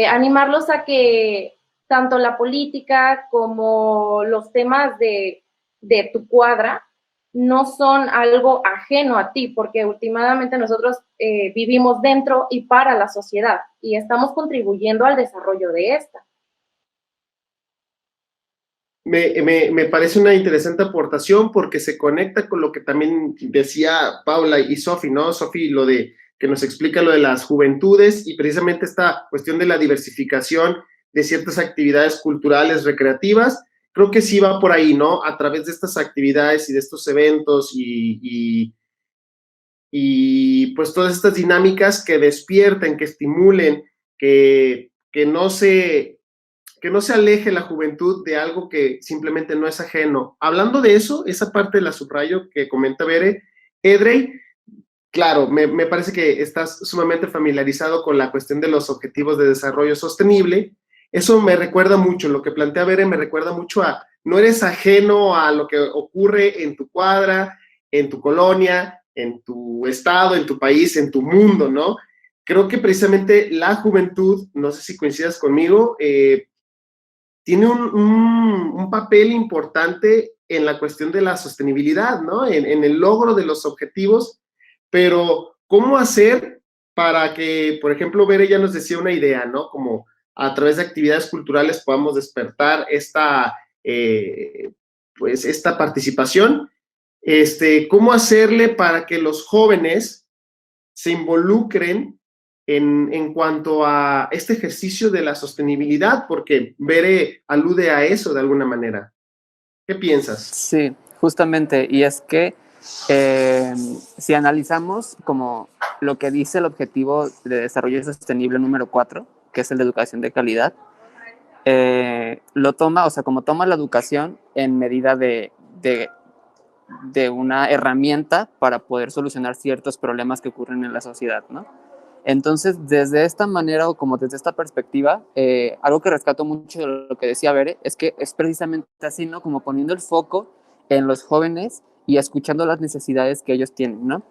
Animarlos a que tanto la política como los temas de tu cuadra no son algo ajeno a ti, porque últimamente nosotros vivimos dentro y para la sociedad y estamos contribuyendo al desarrollo de esta. Me parece una interesante aportación porque se conecta con lo que también decía Paula y Sofi, ¿no? Sofi, lo de que nos explica lo de las juventudes y precisamente esta cuestión de la diversificación de ciertas actividades culturales, recreativas, creo que sí va por ahí, ¿no? A través de estas actividades y de estos eventos y y pues todas estas dinámicas que despierten, que estimulen, que no se aleje la juventud de algo que simplemente no es ajeno. Hablando de eso, esa parte de la subrayo que comenta Bere, Edrey, claro, me parece que estás sumamente familiarizado con la cuestión de los objetivos de desarrollo sostenible. Eso me recuerda mucho, lo que plantea Bere me recuerda mucho a, no eres ajeno a lo que ocurre en tu cuadra, en tu colonia, en tu estado, en tu país, en tu mundo, ¿no? Creo que precisamente la juventud, no sé si coincidas conmigo, tiene un papel importante en la cuestión de la sostenibilidad, ¿no? En el logro de los objetivos, pero ¿cómo hacer para que, por ejemplo, Bere ya nos decía una idea, ¿no? Como a través de actividades culturales podamos despertar pues esta participación. ¿Cómo hacerle para que los jóvenes se involucren en cuanto a este ejercicio de la sostenibilidad? Porque Bere alude a eso de alguna manera. ¿Qué piensas? Sí, justamente, y es que si analizamos como lo que dice el objetivo de desarrollo sostenible número 4, que es el de educación de calidad, lo toma, o sea, como toma la educación en medida de una herramienta para poder solucionar ciertos problemas que ocurren en la sociedad, ¿no? Entonces, desde esta manera o como desde esta perspectiva, algo que rescato mucho de lo que decía Bere es que es precisamente así, ¿no? Como poniendo el foco en los jóvenes y escuchando las necesidades que ellos tienen, ¿no?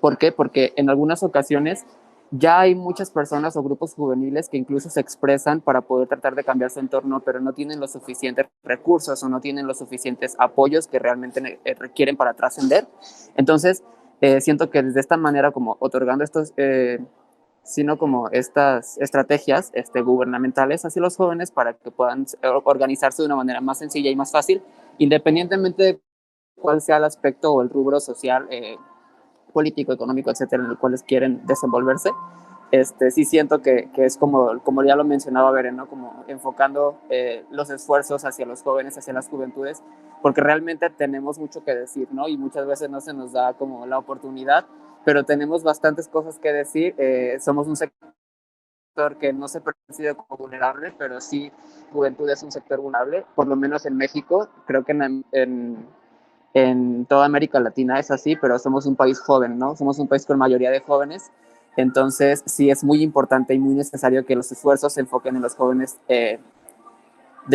¿Por qué? Porque en algunas ocasiones ya hay muchas personas o grupos juveniles que incluso se expresan para poder tratar de cambiar su entorno, pero no tienen los suficientes recursos o no tienen los suficientes apoyos que realmente requieren para trascender. Entonces, siento que desde esta manera, como otorgando estos, sino como estas estrategias gubernamentales hacia los jóvenes para que puedan organizarse de una manera más sencilla y más fácil, independientemente de cuál sea el aspecto o el rubro social, político, económico, etcétera, en el cual quieren desenvolverse. Sí siento que es como ya lo mencionaba Bere, ¿no? Como enfocando los esfuerzos hacia los jóvenes, hacia las juventudes, porque realmente tenemos mucho que decir, ¿no? Y muchas veces no se nos da como la oportunidad, pero tenemos bastantes cosas que decir. Somos un sector que no se percibe como vulnerable, pero sí, juventud es un sector vulnerable, por lo menos en México. Creo que en toda América Latina es así, pero somos un país joven, ¿no? Somos un país con mayoría de jóvenes, entonces sí es muy importante y muy necesario que los esfuerzos se enfoquen en los jóvenes de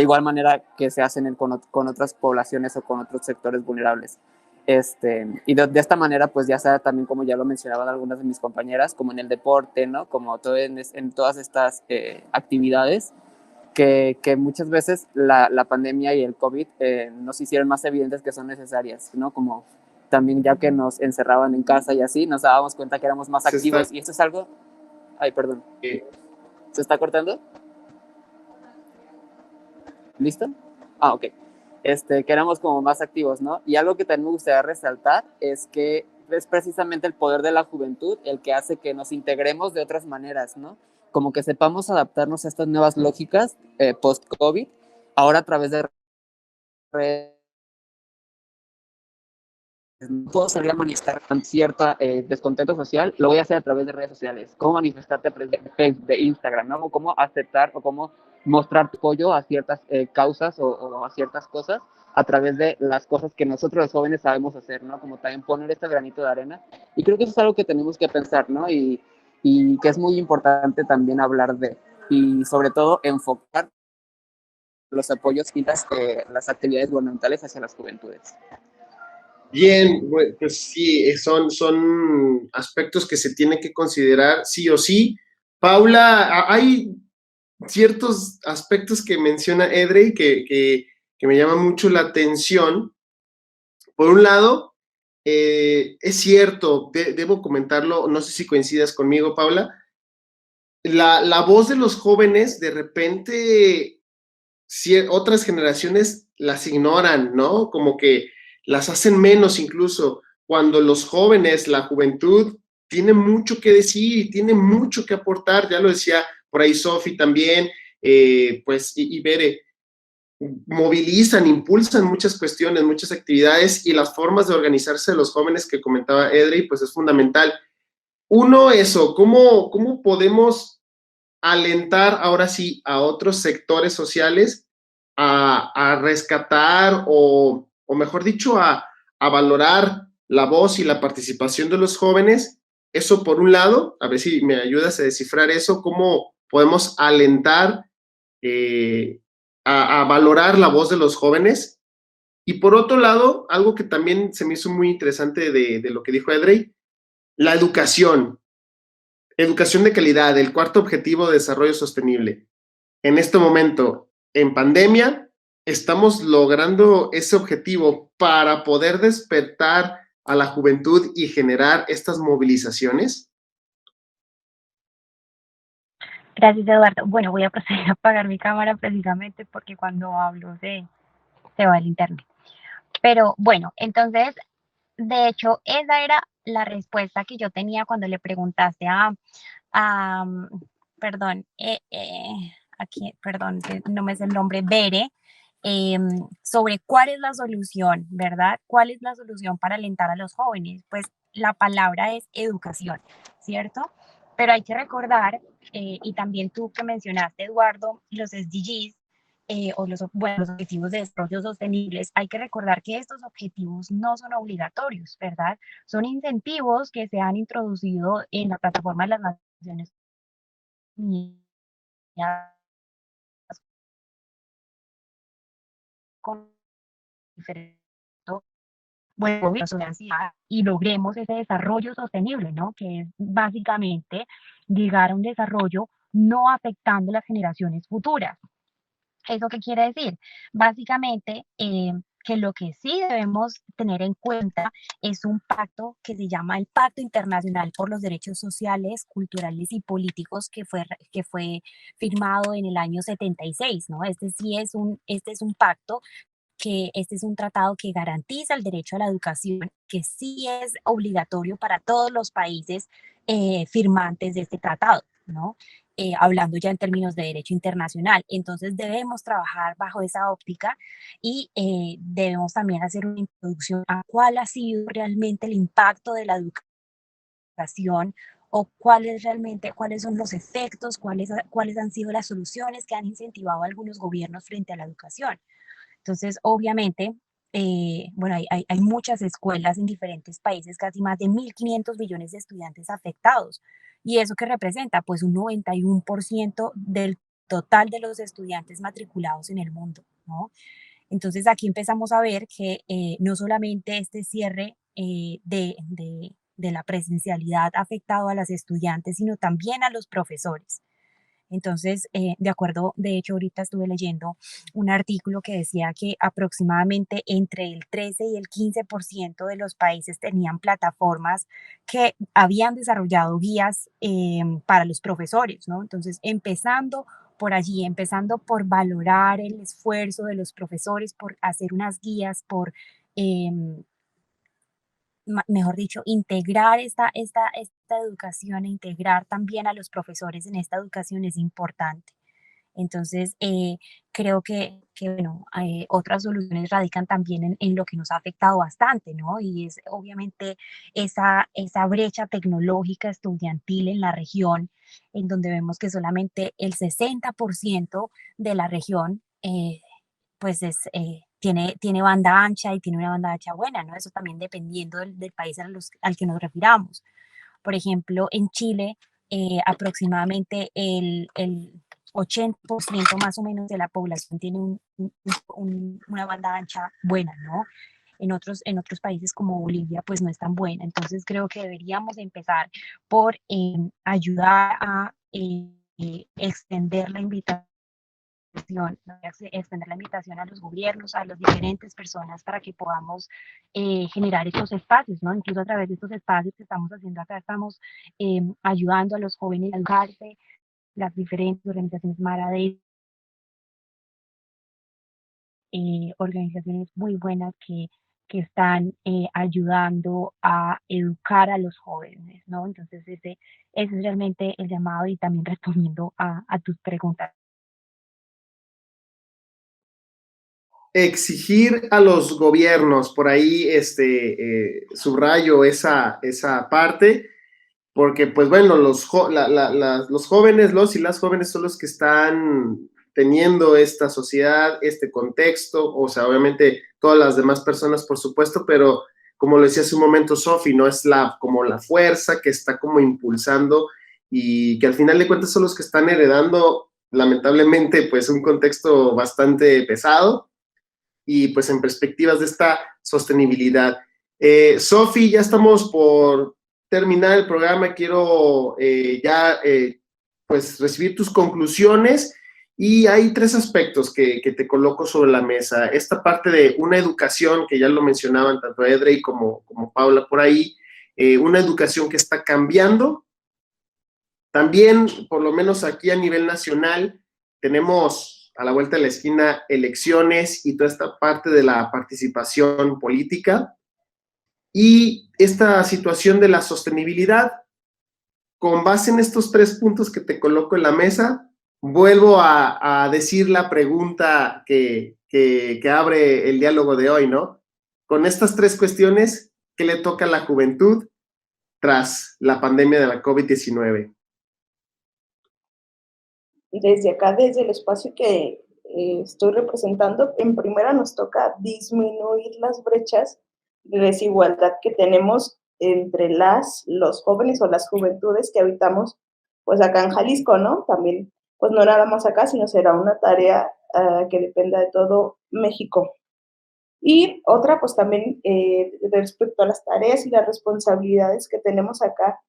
igual manera que se hacen con otras poblaciones o con otros sectores vulnerables. Y de esta manera, pues ya sea también, como ya lo mencionaban algunas de mis compañeras, como en el deporte, ¿no? Como todo en todas estas actividades, que muchas veces la pandemia y el COVID nos hicieron más evidentes que son necesarias, ¿no? Como también ya que nos encerraban en casa y así, nos dábamos cuenta que éramos más activos. Y esto es algo... Ay, perdón. ¿Se está cortando? ¿Listo? Ah, ok. Que éramos como más activos, ¿no? Y algo que también me gustaría resaltar es que es precisamente el poder de la juventud el que hace que nos integremos de otras maneras, ¿no? Como que sepamos adaptarnos a estas nuevas lógicas post-COVID, ahora a través de redes. No puedo salir a manifestar cierto descontento social, lo voy a hacer a través de redes sociales. ¿Cómo manifestarte a través de Facebook, de Instagram, ¿no? O cómo aceptar o cómo mostrar tu apoyo a ciertas causas o a ciertas cosas a través de las cosas que nosotros los jóvenes sabemos hacer, ¿no? Como también poner este granito de arena. Y creo que eso es algo que tenemos que pensar, ¿no? Y que es muy importante también hablar de, y sobre todo enfocar los apoyos y las actividades gubernamentales hacia las juventudes. Bien, pues sí, son aspectos que se tienen que considerar sí o sí. Paula, hay ciertos aspectos que menciona Edrey que me llaman mucho la atención. Por un lado, es cierto, debo comentarlo, no sé si coincidas conmigo, Paula, la voz de los jóvenes de repente otras generaciones las ignoran, ¿no? Como que las hacen menos incluso, cuando los jóvenes, la juventud, tiene mucho que decir y tiene mucho que aportar, ya lo decía por ahí Sofi también, pues, y Bere. movilizan, impulsan muchas cuestiones, muchas actividades, y las formas de organizarse de los jóvenes que comentaba Edrey, pues es fundamental. Uno, eso, ¿cómo podemos alentar ahora sí a otros sectores sociales a rescatar o mejor dicho, a valorar la voz y la participación de los jóvenes? Eso por un lado, a ver si me ayudas a descifrar eso, cómo podemos alentar a valorar la voz de los jóvenes. Y por otro lado, algo que también se me hizo muy interesante de lo que dijo Edrey, la educación. Educación de calidad, el cuarto objetivo de desarrollo sostenible. En este momento, en pandemia, estamos logrando ese objetivo para poder despertar a la juventud y generar estas movilizaciones. Gracias, Eduardo. Bueno, voy a proceder a apagar mi cámara precisamente porque cuando hablo se va el internet. Pero bueno, entonces, de hecho, esa era la respuesta que yo tenía cuando le preguntaste a perdón, aquí, perdón, que no me sé el nombre, Bere, sobre cuál es la solución, ¿verdad? ¿Cuál es la solución para alentar a los jóvenes? Pues la palabra es educación, ¿cierto? Pero hay que recordar, y también tú que mencionaste, Eduardo, los SDGs, o bueno, los objetivos de desarrollo sostenibles, hay que recordar que estos objetivos no son obligatorios, ¿verdad? Son incentivos que se han introducido en la plataforma de las Naciones Unidas con diferentes bueno, y logremos ese desarrollo sostenible, ¿no? Que es básicamente llegar a un desarrollo no afectando las generaciones futuras. ¿Eso qué quiere decir? Básicamente, que lo que sí debemos tener en cuenta es un pacto que se llama el Pacto Internacional por los Derechos Sociales, Culturales y Políticos, que fue firmado en el año 76, ¿no? Este es un pacto que este es un tratado que garantiza el derecho a la educación, que sí es obligatorio para todos los países firmantes de este tratado, ¿no? Hablando ya en términos de derecho internacional. Entonces debemos trabajar bajo esa óptica y debemos también hacer una introducción a cuál ha sido realmente el impacto de la educación o cuáles son los efectos, cuáles han sido las soluciones que han incentivado a algunos gobiernos frente a la educación. Entonces, obviamente, bueno, hay muchas escuelas en diferentes países, casi más de 1.500 millones de estudiantes afectados. ¿Y eso qué representa? Pues un 91% del total de los estudiantes matriculados en el mundo, ¿no? Entonces, aquí empezamos a ver que no solamente este cierre de la presencialidad ha afectado a las estudiantes, sino también a los profesores. Entonces, de hecho, ahorita estuve leyendo un artículo que decía que aproximadamente entre el 13 y el 15% de los países tenían plataformas que habían desarrollado guías para los profesores, ¿no? Entonces, empezando por allí, empezando por valorar el esfuerzo de los profesores, por hacer unas guías, por em, mejor dicho, integrar esta educación e integrar también a los profesores en esta educación es importante. Entonces, creo bueno, otras soluciones radican también en lo que nos ha afectado bastante, ¿no? Y es obviamente esa brecha tecnológica estudiantil en la región, en donde vemos que solamente el 60% de la región, pues tiene banda ancha y tiene una banda ancha buena, ¿no? Eso también dependiendo del país al que nos refiramos. Por ejemplo, en Chile, aproximadamente el 80% más o menos de la población tiene una banda ancha buena, ¿no? En otros países como Bolivia, pues no es tan buena. Entonces creo que deberíamos empezar por ayudar a extender la invitación extender la invitación a los gobiernos, a las diferentes personas para que podamos generar estos espacios, ¿no? Incluso a través de estos espacios que estamos haciendo acá, estamos ayudando a los jóvenes a educarse, las diferentes organizaciones Maradei, organizaciones muy buenas que están ayudando a educar a los jóvenes, ¿no? Entonces ese es realmente el llamado y también respondiendo a tus preguntas. exigir a los gobiernos, por ahí subrayo esa parte, porque pues bueno, los jóvenes, los y las jóvenes son los que están teniendo esta sociedad, este contexto, o sea, obviamente todas las demás personas, por supuesto, pero como lo decía hace un momento Sofi, ¿no? Es como la fuerza que está como impulsando y que al final de cuentas son los que están heredando, lamentablemente, pues un contexto bastante pesado y pues en perspectivas de esta sostenibilidad. Sofi, ya estamos por terminar el programa, quiero pues recibir tus conclusiones y hay 3 aspectos que te coloco sobre la mesa. Esta parte de una educación, que ya lo mencionaban tanto Edrey como Paula por ahí, una educación que está cambiando. También, por lo menos aquí a nivel nacional, tenemos a la vuelta de la esquina elecciones y toda esta parte de la participación política. Y esta situación de la sostenibilidad, con base en estos 3 puntos que te coloco en la mesa, vuelvo a decir la pregunta que abre el diálogo de hoy, ¿no? Con estas 3 cuestiones, ¿qué le toca a la juventud tras la pandemia de la COVID-19? Desde acá, desde el espacio que estoy representando, en primera nos toca disminuir las brechas de desigualdad que tenemos entre los jóvenes o las juventudes que habitamos, pues acá en Jalisco, ¿no? También, pues no nada más acá, sino será una tarea que dependa de todo México. Y otra, pues también respecto a las tareas y las responsabilidades que tenemos acá,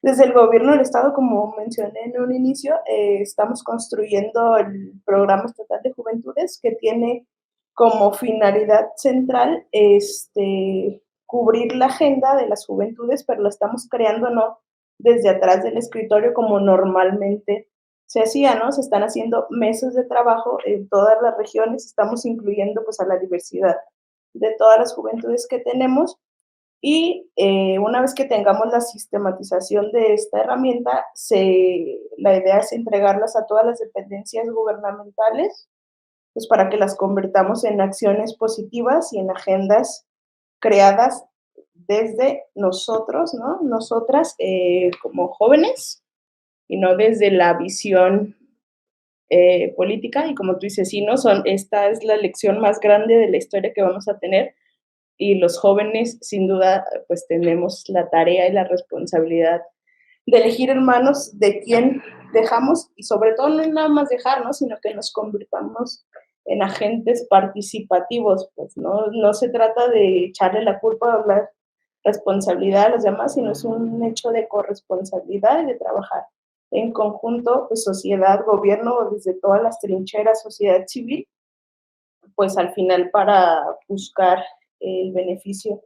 desde el gobierno del estado, como mencioné en un inicio, estamos construyendo el Programa Estatal de Juventudes, que tiene como finalidad central cubrir la agenda de las juventudes, pero lo estamos creando no desde atrás del escritorio como normalmente se hacía, ¿no? Se están haciendo mesas de trabajo en todas las regiones, estamos incluyendo pues a la diversidad de todas las juventudes que tenemos y una vez que tengamos la sistematización de esta herramienta, la idea es entregarlas a todas las dependencias gubernamentales, pues para que las convertamos en acciones positivas y en agendas creadas desde nosotros, ¿no? Nosotras como jóvenes y no desde la visión política. Y como tú dices, sí, ¿no? Esta es la lección más grande de la historia que vamos a tener y los jóvenes, sin duda, pues tenemos la tarea y la responsabilidad de elegir en manos de quién dejamos y sobre todo no es nada más dejarnos, sino que nos convirtamos en agentes participativos, pues no se trata de echarle la culpa o la responsabilidad a los demás, sino es un hecho de corresponsabilidad y de trabajar en conjunto, pues sociedad, gobierno, desde todas las trincheras, sociedad civil, pues al final para buscar el beneficio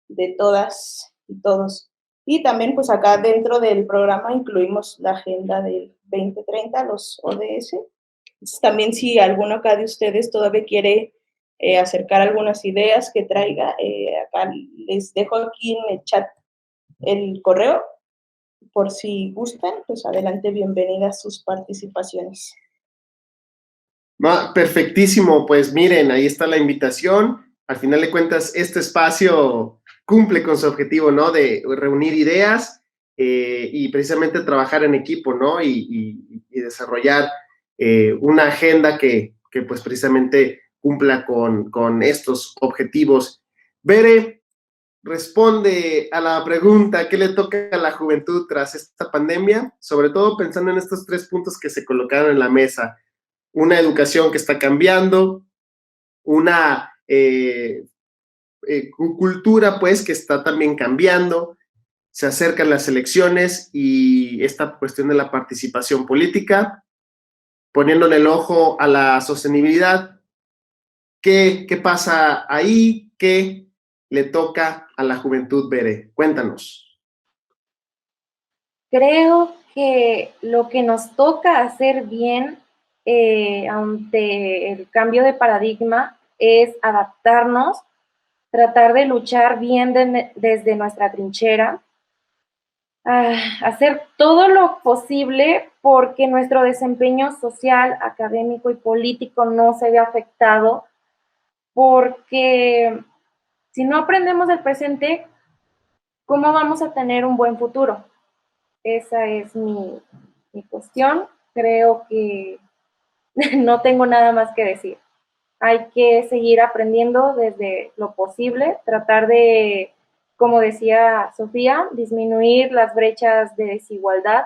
de todas y todos. Y también pues acá dentro del programa incluimos la agenda del 2030, los ODS. Entonces, también si alguno acá de ustedes todavía quiere acercar algunas ideas que traiga, acá les dejo aquí en el chat el correo, por si gustan, pues adelante, bienvenidas sus participaciones. Perfectísimo, pues miren, ahí está la invitación. Al final de cuentas, este espacio cumple con su objetivo, ¿no? De reunir ideas y precisamente trabajar en equipo, ¿no? Y desarrollar una agenda que pues precisamente cumpla con estos objetivos. Bere, responde a la pregunta, ¿qué le toca a la juventud tras esta pandemia? Sobre todo pensando en estos 3 puntos que se colocaron en la mesa. Una educación que está cambiando, una cultura pues que está también cambiando, se acercan las elecciones y esta cuestión de la participación política, poniéndole el ojo a la sostenibilidad. ¿Qué pasa ahí? ¿Qué le toca a la juventud, Bere? Cuéntanos. Creo que lo que nos toca hacer bien ante el cambio de paradigma es adaptarnos, tratar de luchar bien desde nuestra trinchera, hacer todo lo posible porque nuestro desempeño social, académico y político no se vea afectado porque si no aprendemos del presente, ¿cómo vamos a tener un buen futuro? Esa es mi cuestión. Creo que no tengo nada más que decir. Hay que seguir aprendiendo desde lo posible, tratar de, como decía Sofía, disminuir las brechas de desigualdad.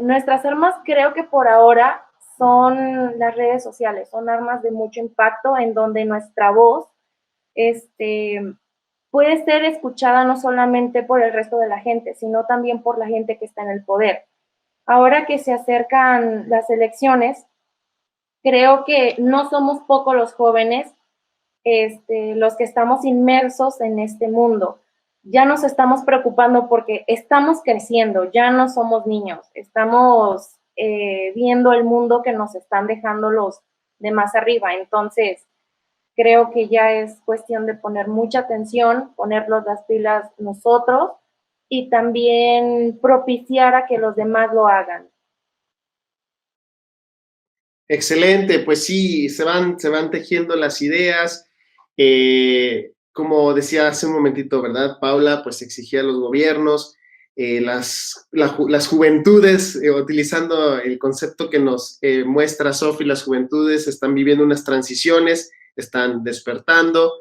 Nuestras armas creo que por ahora son las redes sociales, son armas de mucho impacto en donde nuestra voz puede ser escuchada no solamente por el resto de la gente, sino también por la gente que está en el poder. Ahora que se acercan las elecciones, creo que no somos pocos los jóvenes los que estamos inmersos en este mundo. Ya nos estamos preocupando porque estamos creciendo, ya no somos niños, estamos viendo el mundo que nos están dejando los de más arriba. Entonces, creo que ya es cuestión de poner mucha atención, ponernos las pilas nosotros y también propiciar a que los demás lo hagan. Excelente, pues sí, se van tejiendo las ideas. Como decía hace un momentito, ¿verdad? Paula, pues exigía a los gobiernos, las juventudes, utilizando el concepto que nos muestra Sofi, las juventudes están viviendo unas transiciones, están despertando.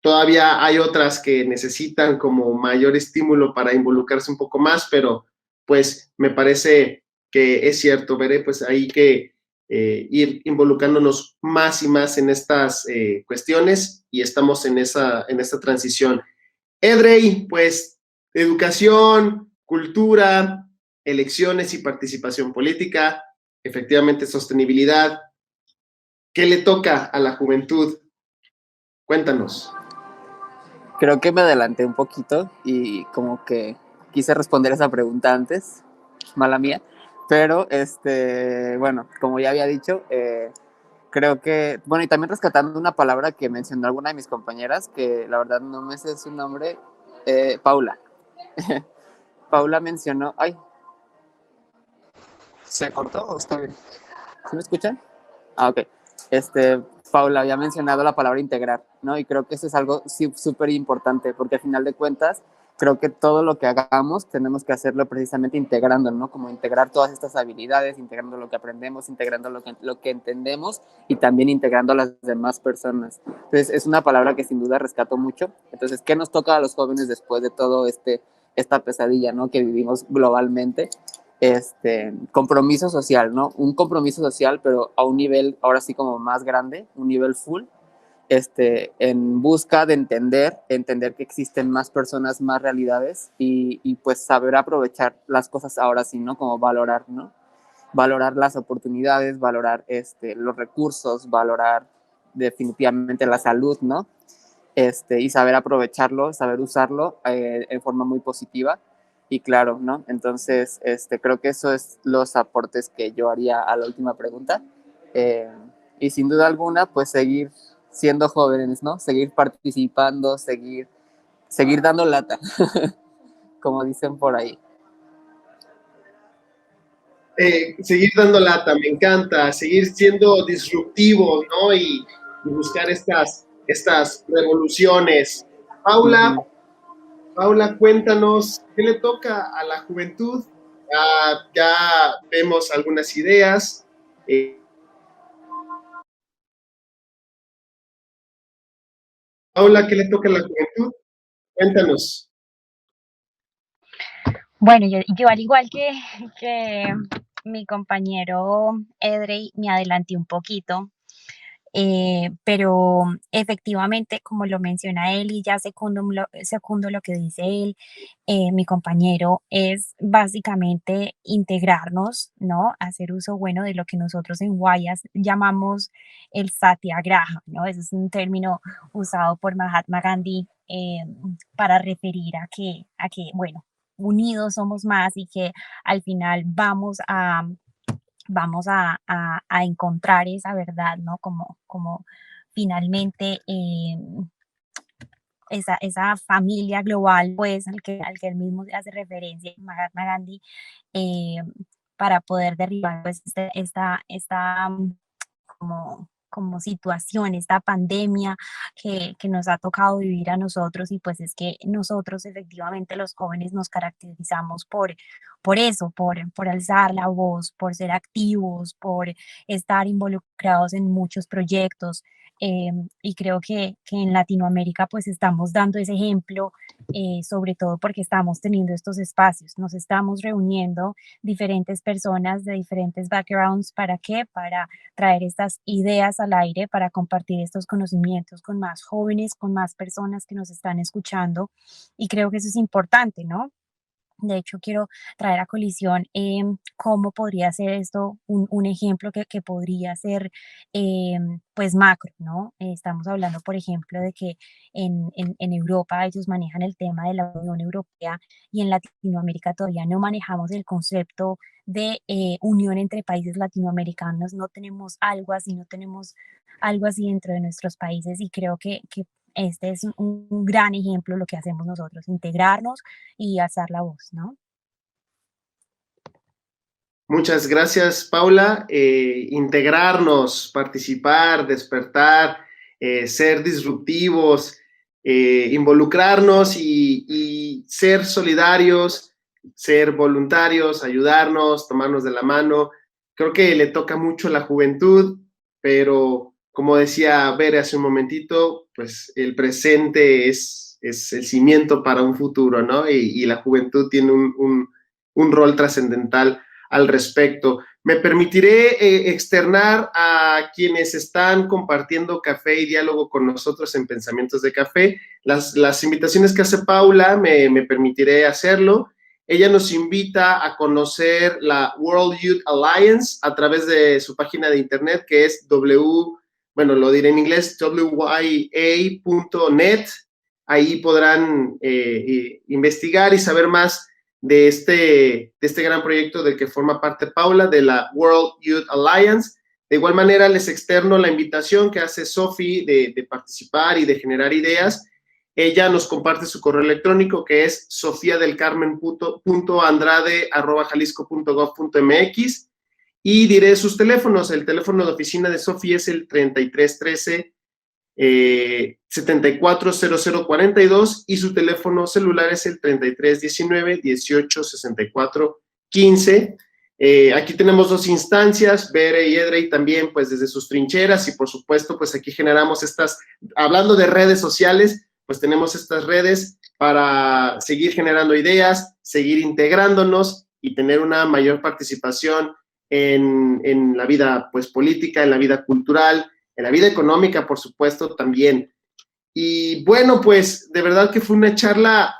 Todavía hay otras que necesitan como mayor estímulo para involucrarse un poco más, pero pues me parece que es cierto, veré pues ahí que ir involucrándonos más y más en estas cuestiones y estamos en esta transición. Edrey, pues educación, cultura, elecciones y participación política, efectivamente sostenibilidad. ¿Qué le toca a la juventud? Cuéntanos. Creo que me adelanté un poquito y como que quise responder esa pregunta antes, mala mía, pero bueno, como ya había dicho, creo que, bueno, y también rescatando una palabra que mencionó alguna de mis compañeras, que la verdad no me sé su nombre, Paula. Paula mencionó, ay, ¿se cortó o está bien? ¿Sí me escuchan? Ah, ok. Paula había mencionado la palabra integrar, ¿no? Y creo que eso es algo súper importante, porque al final de cuentas, creo que todo lo que hagamos tenemos que hacerlo precisamente integrando, ¿no? Como integrar todas estas habilidades, integrando lo que aprendemos, integrando lo que entendemos y también integrando a las demás personas. Entonces, es una palabra que sin duda rescato mucho. Entonces, ¿qué nos toca a los jóvenes después de todo esta pesadilla, ¿no? Que vivimos globalmente? Compromiso social, ¿no? Un compromiso social, pero a un nivel ahora sí como más grande, un nivel full, en busca de entender que existen más personas, más realidades y pues saber aprovechar las cosas ahora sí, ¿no? Como valorar, ¿no? Valorar las oportunidades, valorar los recursos, valorar definitivamente la salud, ¿no? Y saber aprovecharlo, saber usarlo en forma muy positiva y claro, ¿no? Entonces, creo que eso es los aportes que yo haría a la última pregunta. Y sin duda alguna, pues seguir siendo jóvenes, ¿no? Seguir participando, seguir dando lata, como dicen por ahí. Seguir dando lata, me encanta, seguir siendo disruptivos, ¿no? Y buscar estas revoluciones. Paula, Paula, cuéntanos, ¿qué le toca a la juventud? Ya vemos algunas ideas. Paula, ¿qué le toca a la juventud? Cuéntanos. Bueno, yo al igual que mi compañero Edrey, me adelanté un poquito, pero efectivamente, como lo menciona él y ya secundo lo que dice él, mi compañero, es básicamente integrarnos, ¿no? Hacer uso bueno de lo que nosotros en Guayas llamamos el satyagraha, ¿no? Ese es un término usado por Mahatma Gandhi para referir a que, bueno, unidos somos más y que al final vamos a encontrar esa verdad, ¿no? Como finalmente esa familia global, pues, al que él mismo hace referencia, Mahatma Gandhi, eh, para poder derribar, pues, esta como como situación, esta pandemia que nos ha tocado vivir a nosotros, y pues es que nosotros efectivamente los jóvenes nos caracterizamos por eso, por alzar la voz, por ser activos, por estar involucrados en muchos proyectos. Y creo que en Latinoamérica pues estamos dando ese ejemplo, sobre todo porque estamos teniendo estos espacios, nos estamos reuniendo diferentes personas de diferentes backgrounds. ¿Para qué? Para traer estas ideas al aire, para compartir estos conocimientos con más jóvenes, con más personas que nos están escuchando, y creo que eso es importante, ¿no? De hecho, quiero traer a colisión cómo podría ser esto un ejemplo que podría ser pues macro, ¿no? Estamos hablando, por ejemplo, de que en Europa ellos manejan el tema de la Unión Europea, y en Latinoamérica todavía no manejamos el concepto de unión entre países latinoamericanos, no tenemos algo así, no tenemos algo así dentro de nuestros países, y creo que este es un gran ejemplo de lo que hacemos nosotros, integrarnos y alzar la voz, ¿no? Muchas gracias, Paula. Integrarnos, participar, despertar, ser disruptivos, involucrarnos y ser solidarios, ser voluntarios, ayudarnos, tomarnos de la mano. Creo que le toca mucho a la juventud, pero como decía Bere hace un momentito, pues el presente es el cimiento para un futuro, ¿no? Y la juventud tiene un rol trascendental al respecto. Me permitiré externar a quienes están compartiendo café y diálogo con nosotros en Pensamientos de Café. Las invitaciones que hace Paula, me permitiré hacerlo. Ella nos invita a conocer la World Youth Alliance a través de su página de internet, que es lo diré en inglés, wya.net. Ahí podrán investigar y saber más de este gran proyecto del que forma parte Paula, de la World Youth Alliance. De igual manera, les externo la invitación que hace Sofi de participar y de generar ideas. Ella nos comparte su correo electrónico, que es sofiadelcarmen.andrade@jalisco.gov.mx, y diré sus teléfonos. El teléfono de oficina de Sofi es el 3313 740042, y su teléfono celular es el 3319 1864 15. Aquí tenemos dos instancias, Bere y Edrey también pues desde sus trincheras, y por supuesto pues aquí generamos hablando de redes sociales, pues tenemos estas redes para seguir generando ideas, seguir integrándonos y tener una mayor participación en la vida pues política, en la vida cultural, en la vida económica, por supuesto, también. Y bueno, pues de verdad que fue una charla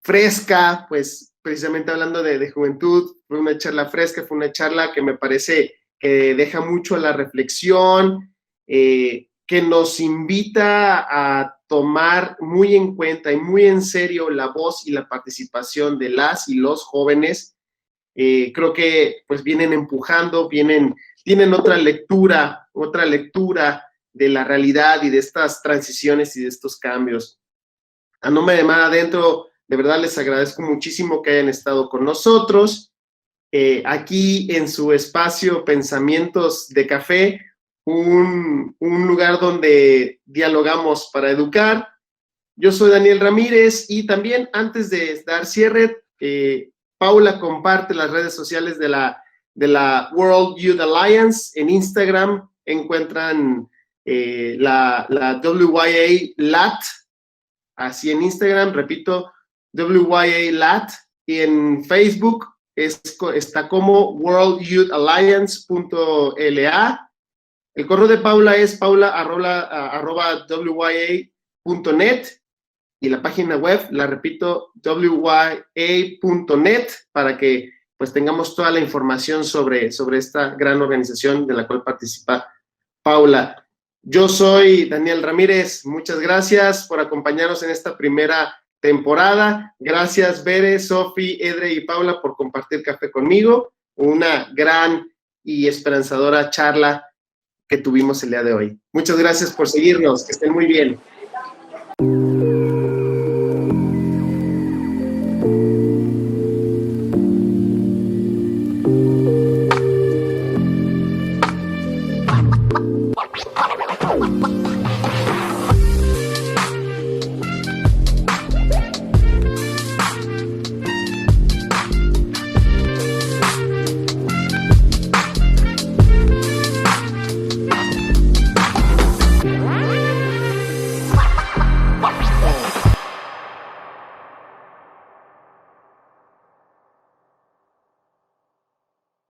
fresca, pues precisamente hablando de juventud, fue una charla fresca, fue una charla que me parece que deja mucho a la reflexión, que nos invita a tomar muy en cuenta y muy en serio la voz y la participación de las y los jóvenes. Creo que pues vienen empujando, tienen otra lectura de la realidad y de estas transiciones y de estos cambios. A nombre de Mar Adentro, de verdad les agradezco muchísimo que hayan estado con nosotros aquí en su espacio Pensamientos de Café, un lugar donde dialogamos para educar. Yo soy Daniel Ramírez, y también antes de dar cierre, Paula comparte las redes sociales de la World Youth Alliance. En Instagram encuentran la WYA LAT, así en Instagram, repito, WYA LAT, y en Facebook está como worldyouthAlliance.la. El correo de Paula es paula@wya.net, y la página web, la repito, wya.net, para que pues tengamos toda la información sobre esta gran organización de la cual participa Paula. Yo soy Daniel Ramírez, muchas gracias por acompañarnos en esta primera temporada. Gracias Bere, Sofi, Edre y Paula por compartir café conmigo. Una gran y esperanzadora charla que tuvimos el día de hoy. Muchas gracias por seguirnos, que estén muy bien.